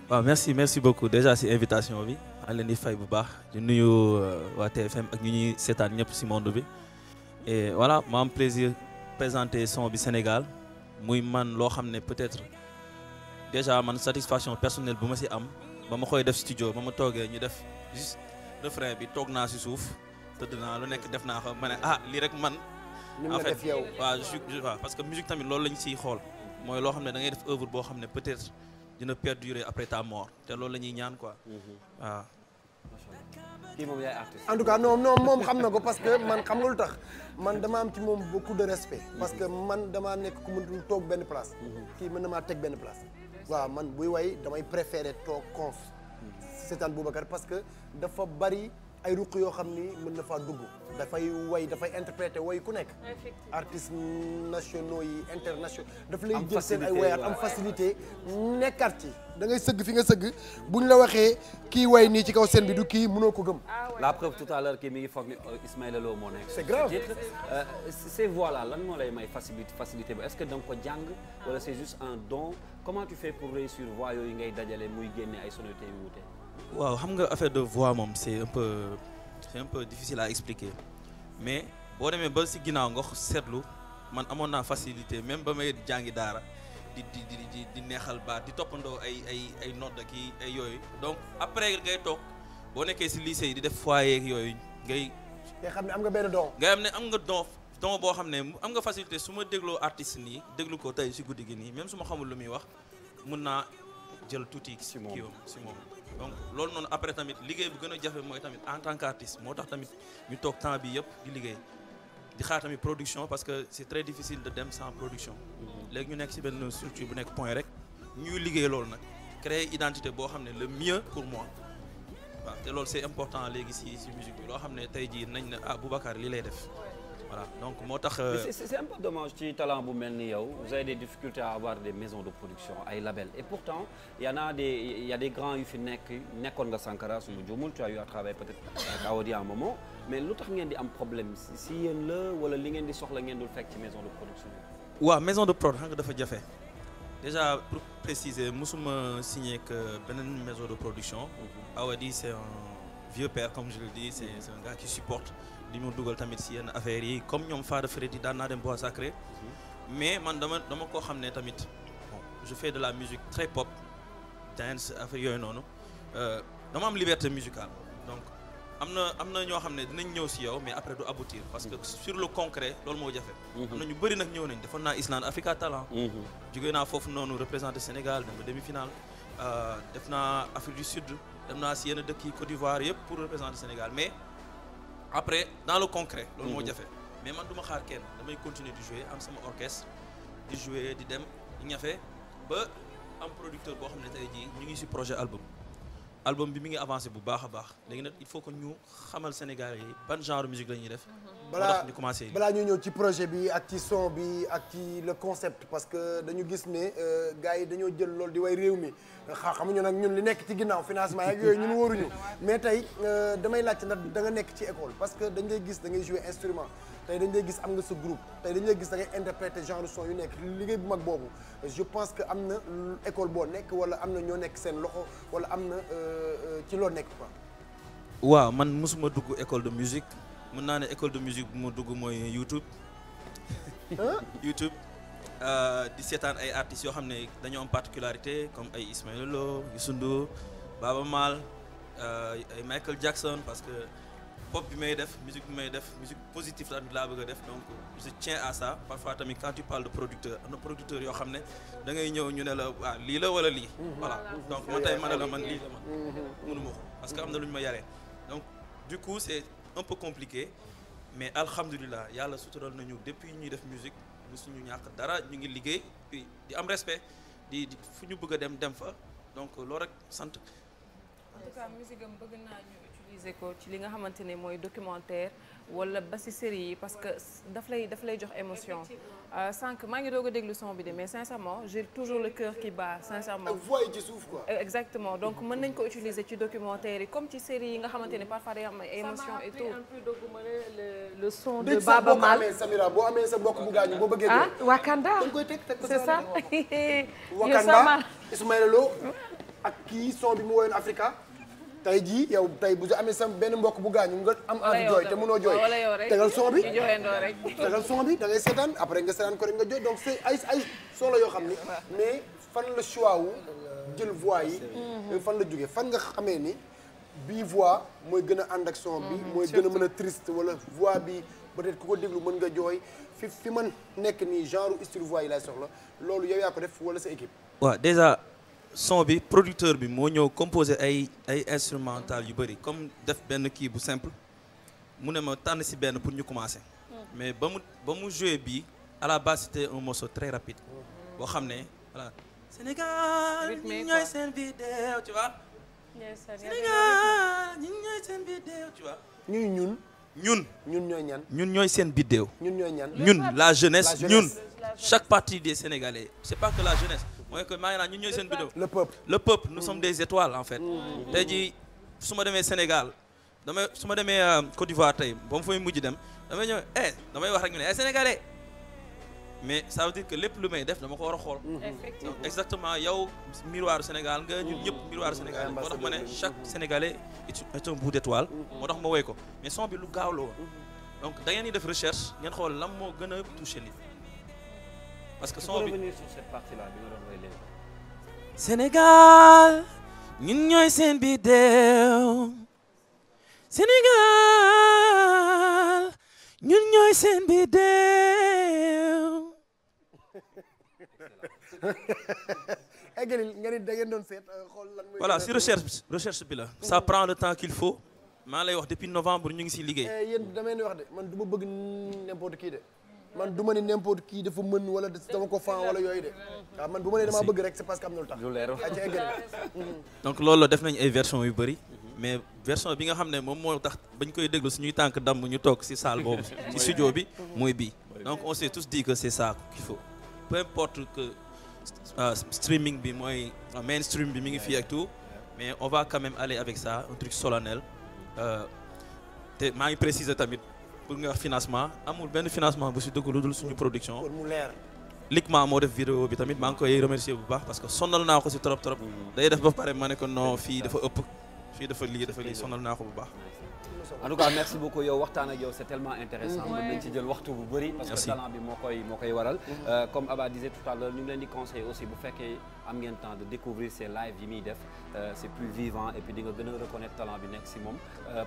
waaw merci beaucoup déjà ci invitation bi maa leen di fay bu baax di nuyu waa TFM ak ñu ñuy seetaan ñëpp ci monde bi et voilà ma am plaisir présenter son bi Sénégal muy man loo xam ne peut-être déjà man satisfaction personnelle bu ma ci am ba ma koy def studio ba ma toogee ñu def juste refrain bi toog naa ci suuf tëdd naa lu nekk def naa ko ma ne lii rek man en fait waaw parce que musique tamit loolu lañ ciy xool mooy loo xam ne da ngay def œuvre boo xam ne peut-être dina perdurer après ta mort te loolu la ñuy ñaan quoi waaw. kii moom yaay artiste. en tout cas non moom xam na ko parce que man xam nga lu tax man dama am ci moom beaucoup de respect. parce que man damaa nekk ku mënul toog benn place. kii mën na maa teg benn place. waaw man buy way damay préférer toog conf. seetaan Boubacar parce que dafa bari ay ruq yoo xam ni mën na faa dugg. dafay way dafay interpréter way ku nekk. artistes nationaux yi internationaux. daf lay jël seen ay wayaat am facilité nekkaat ci. da ngay sëgg fi nga sëgg buñ la waxee kii way nii ci kaw scène bi du kii mënoo ko gëm. la preuve tout à l'heure kii mi ngi foog ni Ismaïla Lo moo nekk. c'est grave ces voix là lan moo lay may facilité ba est-ce que da nga ko jàng wala c'est juste un don comment tu fais pour réussir voix yooyu ngay dajale muy génne ay sonorités yu wuute. waaw xam nga affaire de voix moom c'est un peu difficile à expliquer mais boo demee ba ci ginnaaw nga seetlu man amoon naa facilité même ba may jàngi daara. di neexal baat di toppandoo ay notes ak ay yooyu donc après ngay toog boo nekkee ci lycée yi di def foyer ak yooyu ngay xam ne am nga benn don. ngay am ne am nga don boo xam ne am nga facilité su ma dégloo artiste nii déglu ko tey ci guddi gi nii même su ma xamul lu muy wax mun naa jël tuuti ci moom donc loolu noonu après tamit liggéey bu gën a jafe mooy tamit en tant qu'artiste moo tax tamit ñu toog temps bi yëpp di liggéey di xaar tamit production parce que c'est très difficile de dem sans production léegi ñu nekk ci benn structure bu nekk point rek ñuy liggéey loolu nag créer identité boo xam ne le mieux pour moi waaw te loolu c'est important léegi si musique bi loo xam ne tey jii nañ ne ah Boubacar lii lay def voilà donc moo tax. c'est un peu dommage ci talent bu mel ni yow vous avez des difficultés à avoir des maisons de production ay labels et pourtant il y a des grands yu fi nekkoon nga Sankara su ma juumul tu as eu à travailler peut-être avec Awadi à un moment mais lu tax ngeen di am problème si yéen la wala li ngeen di soxla ngeen dul fekk ci maison de production yi. waaw maison de prod xam nga dafa jafe déjà pour préciser musuma signé que beneen maison de production. Awadi c'est un vieux père comme je le dis c'est un gars qui supporte. li mu dugal tamit si yenn affaires yi comme ñoom Fada Freddy daan naa dem Bois Sacré mais man dama koo xam ne tamit bon je fais de la musique très pop dance affaire yooyu noonu dama am liberté musicale donc am na ñoo xam ne dinañ ñëw si yow mais après du aboutir parce que sur le concret loolu moo jafe. am na ñu bëri nag ñëw nañ defoon naa Island Africa Talent. jógee naa foofu noonu représenté Sénégal dem ba demi-finale def naa Afrique du Sud dem naa si yenn dëkk yi Côte d'Ivoire yëpp pour représenter Sénégal mais. Après dans le concret loolu moo jafe mais man du ma xaar kenn damay continuer di jouer am sama orchestre di jouer di dem di ñafe ba am producteur boo xam ne tey jii ñu ngi ci projet album bi mi ngi avancé bu baax a baax léegi nag il faut que ñu xamal Sénégalais yi ban genre musique la ñuy def. balaa ñu commencé balaa ñu ñëw ci projet bi ak ci son bi ak ci le concept parce que dañu gis ne gars yi dañoo jël loolu di way réew mi xamuñu nag ñun li nekk ci ginnaaw financement ak yooyu ñun wóoruñu mais tey damay laajte ndax da nga nekk ci école parce que dañ lay gis da ngay jouer instrument tey dañ lay gis am nga sa groupe tey dañ lay gis da ngay interpréter genre son yu nekk liggéey bu mag boobu je pense que am na école boo nekk wala am na ñoo nekk seen loxo wala am na ci loo nekk quoi. waaw man mosuma dugg école de musique mën naa ne école de musique bu ma dugg mooy YouTube. YouTube di seetaan ay artistes yoo xam ne dañoo am particularité comme ay Ismaël Lo Youssou Ndour Baaba Maal ay Michael Jackson parce que pop bi may def musique positive tamit laa bëgg a def donc je tiens à ça parfois tamit quand tu parles de producteur am na producteur yoo xam ne da ngay ñëw ñu ne la waaw lii la wala lii. voilà donc man tey ma ne la man lii la man mënuma ko parce que am na lu ñu ma yaree donc du coup c'est un peu compliqué mais alhamdulilah yàlla sutural nañu depuis ñuy def musique musuñu ñàkk dara ñu ngi liggéey puis di am respect di fu ñu bëgg a dem fa donc loolu rek sant. en tout cas musique am bëgg naa ñu utiliser ko ci li nga xamante ne mooy documentaire wala ba ci série yi parce que daf lay jox émotion sànq maa ngi doog a déglu son bi de mais sincèrement j'ai toujours le cœur qui bat sincèrement. ak voix yi ci suuf quoi. exactement donc mën nañ ko utiliser ci documentaire yi comme ci série yi nga xamante ne parfois day am ay émotion et tout. un peu dogguma le son de Baaba Maal Samira boo amee sa mbokk bu gaañu boo bëggee. Wakanda dañ koy teg ko c'est ça. Wakanda Ismaël Lo ak kii son bi mu woyoon Africa. tey jii yow tey bu amee sa benn mbokk bu gaañu nga am envie jooy te mënoo jooy tegal son bi tegal son bi da ngay seetaan après nga seetaan ko rek nga jooy donc c'est ay son la yoo xam ni mais fan la choix wu jël voix yi fan la jógee fan nga xamee ni bii voix mooy gën a ànd ak son bi mooy gën a mën a triste wala voix bi peut-être ku ko déglu mën nga jooy fi man nekk nii genre style voix yi lay soxla loolu yow yaa ko def wala sa équipe. waaw déjà son bi producteur bi moo ñëw composé ay instrumental yu bëri comme def benn kii bu simple mu ne ma tànn si benn pour ñu commencer. mais ba mu joué bii à la base c'était un morceau très rapide boo xam ne voilà. Sénégal ñi ñooy seen vidéo tu vois. Sénégal ñi ñooy seen vidéo tu vois. ñun ñooy ñan. ñun ñooy seen vidéo. ñun ñooy ñan. ñun la jeunesse ñun. chaque partie des Sénégalais c'est pas que la jeunesse. mooy que maa ngi naan ñun ñooy seen vidéo. le peuple nous sommes des étoiles en fait. tey jii su ma demee Sénégal su ma demee Côte d'Ivoire tey ba mu fay mujj dem damay ñëw damay wax rek ñu ne Sénégalais mais ça veut dire que lépp lu may def dama ko war a xool. donc exactement yow miroiru Sénégal nga ñun ñëpp miroiru Sénégal moo tax ma ne chaque Sénégalais est un bout d'étoile. moo tax ma woy ko mais son bi lu gaaw la woon donc da ngeen di def recherche ngeen xool lan moo gën a touché nit. parce que son bi revenir sur cette partie-là bi nga doon woy léegi. Sénégal ñun ñooy seen bidéew Sénégal ñun ñooy seen bidéew. eggali nga ni da ngeen doon seet xool lan mooy. voilà si recherche bi la. ça prend le temps qu'il faut. maa lay wax depuis novembre ñu ngi si liggéey. yéen damay wax de man du ma bëgg n'importe qui de. man du ma ni n'importe qui dafa mën wala dama ko fan wala yooyu de waaw man bu ma nee damaa bëgg rek c'est parce que am na lu tax. lu leer donc loolu la def nañ ay versions yu bëri. mais version bi nga xam ne moom moo tax bañ koy déglu suñuy tànk damm ñu toog ci salle boobu ci studio bi mooy bii donc on s'est tous dit que c'est ça qu'il faut peu importe que streaming bi mooy mainstream bi mi ngi fii ak tout mais on va quand même aller avec ça un truc solennel te maa ngi préciser tamit pour nga wax financement amul benn financement bu si dugg lu dul suñu production pour mu leer Likma moo def vidéo bi tamit maa ngi koy remercier bu baax parce que sonal naa ko si trop day def ba pare ma ne ko non fii dafa ëpp fii dafa lii sonal naa ko bu baax. En tout cas merci beaucoup yow waxtaan ak yow c'est tellement intéressant mën nañ ci jël waxtu bu bëri parce que talent bi moo koy waral comme Abba disait tout à l'heure ñu ngi leen di conseiller aussi bu fekkee am ngeen temps de découvrir ces lives yi muy def c'est plus vivant et puis di nga gën a reconnaître talent bi nekk si moom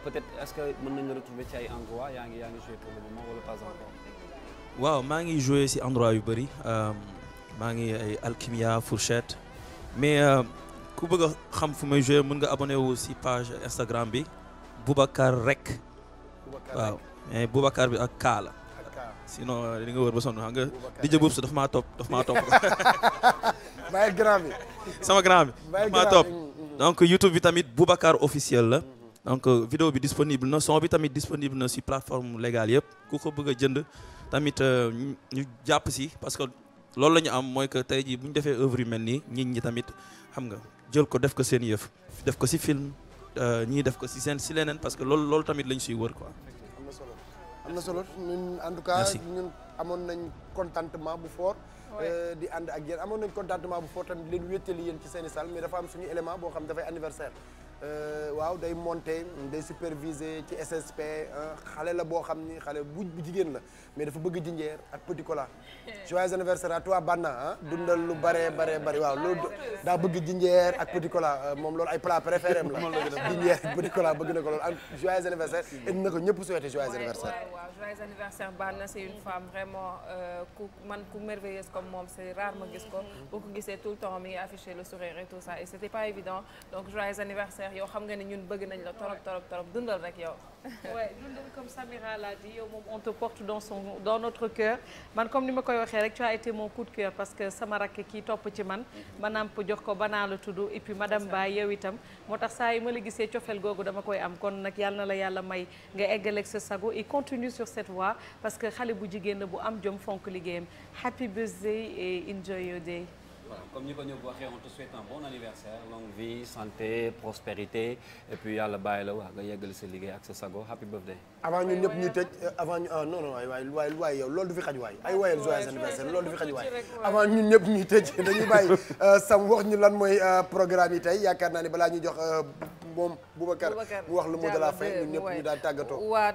peut-être est-ce que mën nañ la retrouver ci ay endroits yaa ngi jouer pour le moment wala pas encore. waaw maa ngi jouer si endroit yu bëri maa ngi ay Alchimia Fourchette mais ku bëgg a xam fu may jouer mën nga abonné wu si page Instagram bi Boubacar rek waaw mais Boubacar bi ak K la sinon di nga wër ba sonn xam nga DJ Boubs daf maa topp bàyyi grand bi sama grand bi daf maa topp donc YouTube bi tamit Boubacar officiel la donc vidéo bi disponible na son bi tamit disponible na si plateforme légale yëpp ku ko bëgg a jënd tamit ñu jàpp si parce que loolu la ñu am mooy que tey jii bu ñu defee œuvre yu mel nii nit ñi tamit xam nga jël ko def ko seen yëf def ko si film ñii def ko si leneen parce que loolu tamit lañ siy wër quoi. am na solo ñun en tout cas ñun amoon nañ contentement bu fort. di ànd ak yéen amoon nañ contentement bu fort tamit leen wéttali yéen ci seeni salle mais dafa am suñu élément boo xam dafay anniversaire. waaw day monter day superviser ci SSP xale la boo xam ni xale bu jigéen la mais dafa bëgg jinjeer ak petit cola. joyeux anniversaire à toi Banna dundal lu bare waaw loolu daa bëgg jinjeer ak petit cola moom loolu ay plat préféré am la. jinjeer ak petit cola bëgg na ko loolu joyeux anniversaire et dina ko ñëpp souhaiter joyeux anniversaire. waaw joyeux anniversaire Banna c'est une femme vraiment ku merveilleuse comme moom c'est rare ma gis ko boo ko gisee tout le temps mi ngi afficher le sourire et tout ça et c'était pas évident donc joyeux anniversaire. yow xam nga ne ñun bëgg nañ la torop dundal rek yow. ouais dundal comme Samira l'a dit yow moom on te porte dans notre cœur man comme ni ma koy waxee rek tu as été mon coup de cœur parce que sama rakk kii topp ci man ma namp jox ko banaa la tudd et puis madame Ba yow itam moo tax saa yi ma la gisee cofeel googu dama koy am kon nag yàlla na la yàlla may nga eggaleeg sa sago et continue sur cette voie parce que xale bu jigéen la bu am jom fonk liggéeyam happy birthday et enjoy your day. Voilà, comme ni ko ñëpp waxee on te souhaite un bon anniversaire longue vie santé prospérité et puis yàlla bàyyi la wax nga yeggali sa liggéey ak sa sago happy birthday. avant ñun ñëpp ñuy tëj avant ñu non waay yow loolu du fi xaj waay ay woyal joyeux anniversaire loolu du fi xaj waay avant ñun ñëpp ñuy tëj dañuy bàyyi Sam wax ñu lan mooy programme yi tey yaakaar naa ni balaa ñuy jox moom Boubacar mu wax le mot de la fin ñun ñëpp ñu daal tàggatoo. waa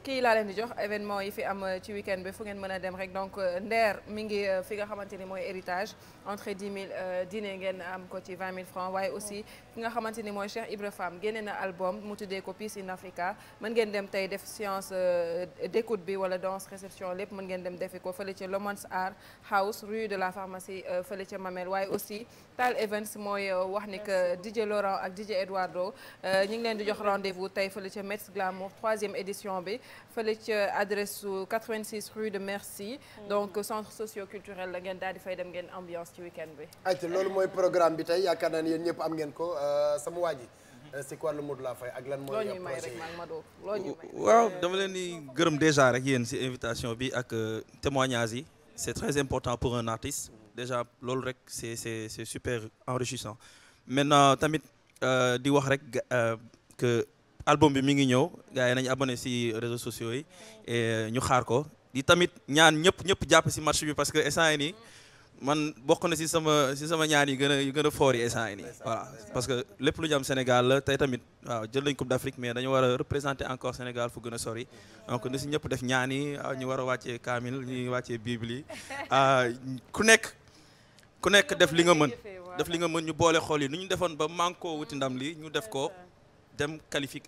kii laa leen di jox événement yi fi am ci week-end bi fu ngeen mën a dem rek donc Nder mi ngi fi nga xamante ni mooy héritage entrée 10 000 dîner ngeen am ko ci 20 000 francs waaye aussi fi nga xamante ni mooy Cheikh Ibra Fam génne na album mu tuddee ko Peace in Africa mën ngeen dem tey def séance d'écoute bi wala danse réception lépp mën ngeen dem defi ko fële ca Lomans Art House rue de la pharmacie fële ca Mamel waaye aussi Tal Events mooy wax ni que DJ Laurent ak DJ Eduardo ñu ngi leen di jox rendez-vous tey fële ca Metz Glamour 3e édition bi fële ca adresse 86 rue de Merci donc centre socio-culturel la ngeen daal di fay dem ngeen ambiance ci week-end bi. ayca loolu mooy programme bi tey yaakaar naa ne yéen ñëpp am ngeen ko sama waa ji c'est quoi le mot de la fin ak lan mooy. loo ñuy may rek Mado loo ñuy may. waaw dama leen di gërëm déjà rek yéen ci invitation bi ak témoignage yi c'est très important pour un artiste déjà loolu rek c'est super enrichissant maintenant tamit di wax rek que album bi mi ngi ñëw gars yi nañu abonné ci réseaux sociaux yi et ñu xaar ko di tamit ñaan ñëpp jàpp ci match bi parce que instant yi nii man bokk na ci sama ñaan yi gën a fort yi instant yi nii voilà parce que lépp lu ñu am Sénégal la tey tamit waaw jël nañ Coupe d'Afrique mais dañu war a représenter encore Sénégal fu gën a sori donc na ci ñëpp def ñaan yi ñu war a wàccee kaamil ñu wàccee bible yi ku nekk def li nga mën ñu boole xool yi nu ñu defoon ba manko wuti ndam li ñu def ko dem qualifié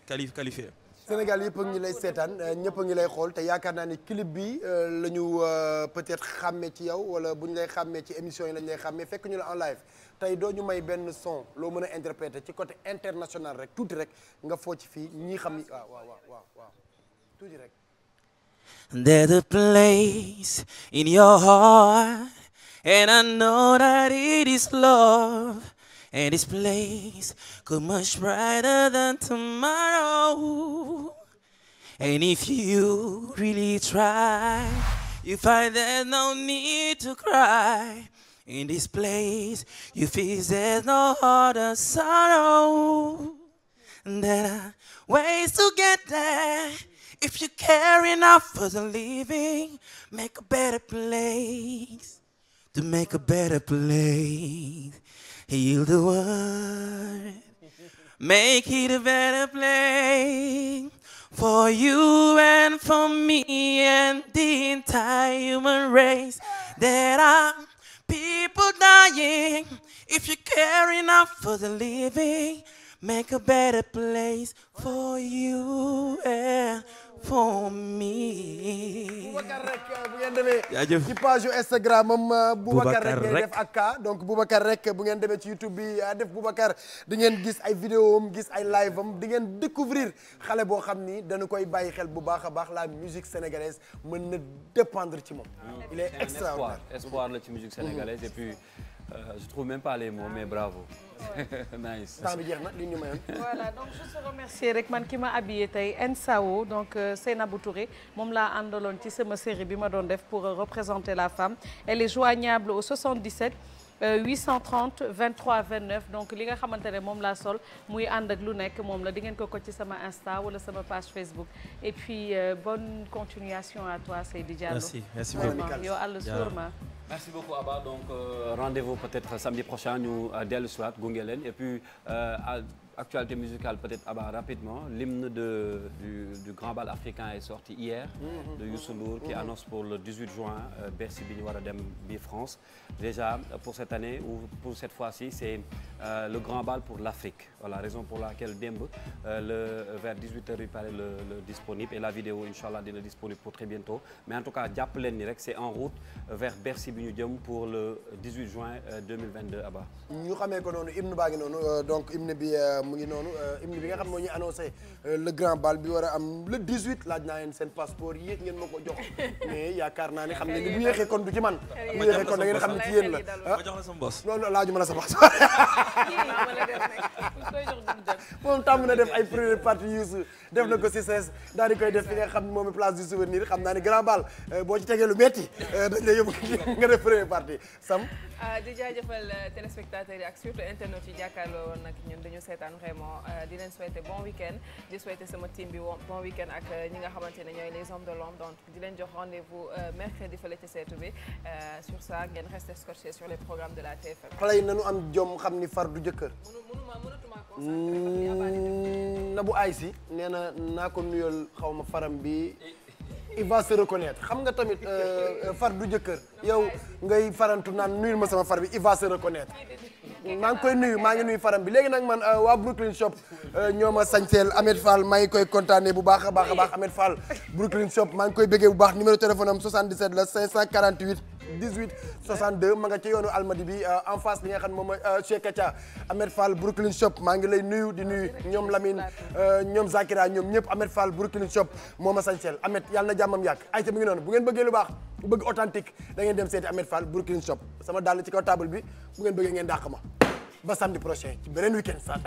Sénégal yëpp a ngi lay seetaan ñëpp a ngi lay xool te yaakaar naa ni clip bi la ñu peut-être xàmmee ci yow wala bu ñu lay xàmmee ci émission yi lañ lay xàmmee fekk ñu la en live tey doo ñu may benn son loo mën a interpréter ci côté international rek tuuti rek nga foo ci fii ñii xam ni waaw tuuti rek. There's a place in your heart and I know that it is love And this place could much brighter than tomorrow. And if you really try, you find there's no need to cry. In this place, you feel there's no other sorrow. And there are ways to get there. If you care enough for the living, make a better place. To make a better place. Heal the world. Make it a better place. For you and for me and the entire human race. There are people dying. If you care enough for the living, make a better place for you and for me. Boubacar rek bu ngeen demee jaajëf ci page yu Instagram am Boubacar rek ngay def ak ka donc Boubacar rek bu ngeen demee ci YouTube bi def Boubacar di ngeen gis ay vidéo am gis ay live am di ngeen découvrir xale boo xam ni dañu koy bàyyi xel bu baax a baax la musique sénégalaise mën na dépendre ci moom. Il est extraordinaire. Espoir la ci musique sénégalaise et puis je trouve même pas les mots mais bravo. Nice. Temps bi jeex na li ñu mayoon. Voilà donc je te remercie rek man ki ma habillé tey Ensao donc Seynabou Touré moom laa àndaloon ci sama série bi ma doon def pour représenter la femme. Elle est joignable au 77 830 23 29 donc li nga xamante ne moom laa sol muy ànd ak lu nekk moom la di ngeen ko ci sama Insta wala sama page Facebook et puis bonne continuation à toi Seydi Diallo. Merci beaucoup yow àll sûrement. Merci beaucoup Abba donc rendez-vous peut-être samedi prochain ñu dellu si waat gunge leen et puis actualité musicale peut-être Abba rapidement l'hymne du grand bal africain est sorti hier de Youssou Ndour qui annonce pour le 18 juin Bercy bi ñu war a dem bi France déjà pour cette année ou pour cette fois-ci c'est le grand bal pour l'Afrique voilà raison pour laquelle démb vers 18h il paraît le disponible et la vidéo inchallah dina disponible pour très bientôt mais en tout cas jàpp leen ni rek c'est en route vers Bercy bi ñu jëm pour le 18 juin 2022 Abba ñu xamee ko noonu hymne baa ngi noonu donc hymne bi mu ngi noonu hymne bi nga xam moo ñu annoncé le grand bal bi war a am le 18 laaj naa leen seen passeport yéeg ngeen ma ko jox mais yaakaar naa ne xam ne bu yéexee kon du ci man bu yéexee kon da ngeen xam ne ci yéen la ma jox la sama boss loolu laaju ma la sa passeport moom tàmm na def ay première partie Youssou def na ko si sees daal di koy def fi nga xam ne moom place du souvenir xam naa ne grand bal boo ci tegee lu metti dañ lay yóbbu nga def première partie Sam di jaajëfal téléspectateurs yi ak surtout internautes yi jàkkaarloo woon nag ñun dañu seetaan vraiment di leen souhaiter bon week-end di souhaiter sama team bi bon week-end ak ñi nga xamante ne ñooy les hommes de l'ombre donc di leen jox rendez-vous mercredi fële ci seetu bi sur ça ngeen rester scotché sur les programmes de la TFM. xale yi nañu am jom xam ni far du jëkkër. na bu ay si nee na naa ko nuyal xaw ma faram bi. il va se reconnaître xam nga tamit far du jëkkër yow ngay farantu naan nuyul ma sama far bi il va se reconnaître maa ngi koy nuyu maa ngi nuyu faram bi léegi nag man waa Brooklyn Shop ñoo ma sañseel Ahmed Fall maa ngi koy kontaanee bu baax a baax a baax Ahmed Fall Brooklyn Shop maa ngi koy bëggee bu baax numéro téléphone am 77 la 548 18 62 ma nga ca yoonu Almadi bi en face li nga xam ne moom mooy Cheikh Kacha Ahmed Fall Brooklyn Shop maa ngi lay nuyu di nuyu ñoom Lamine ñoom Zakira ñoom ñëpp Ahmed Fall Brooklyn Shop moo ma sañseel Ahmed yàlla na jàmmam yàgg ay ca mi ngi noonu bu ngeen bëggee lu baax bu bëgg authentique da ngeen dem seeti Ahmed Fall Brooklyn Shop sama dàll ci kaw table bi bu ngeen bëggee ngeen dàq ma ba samedi prochain ci beneen week-end sax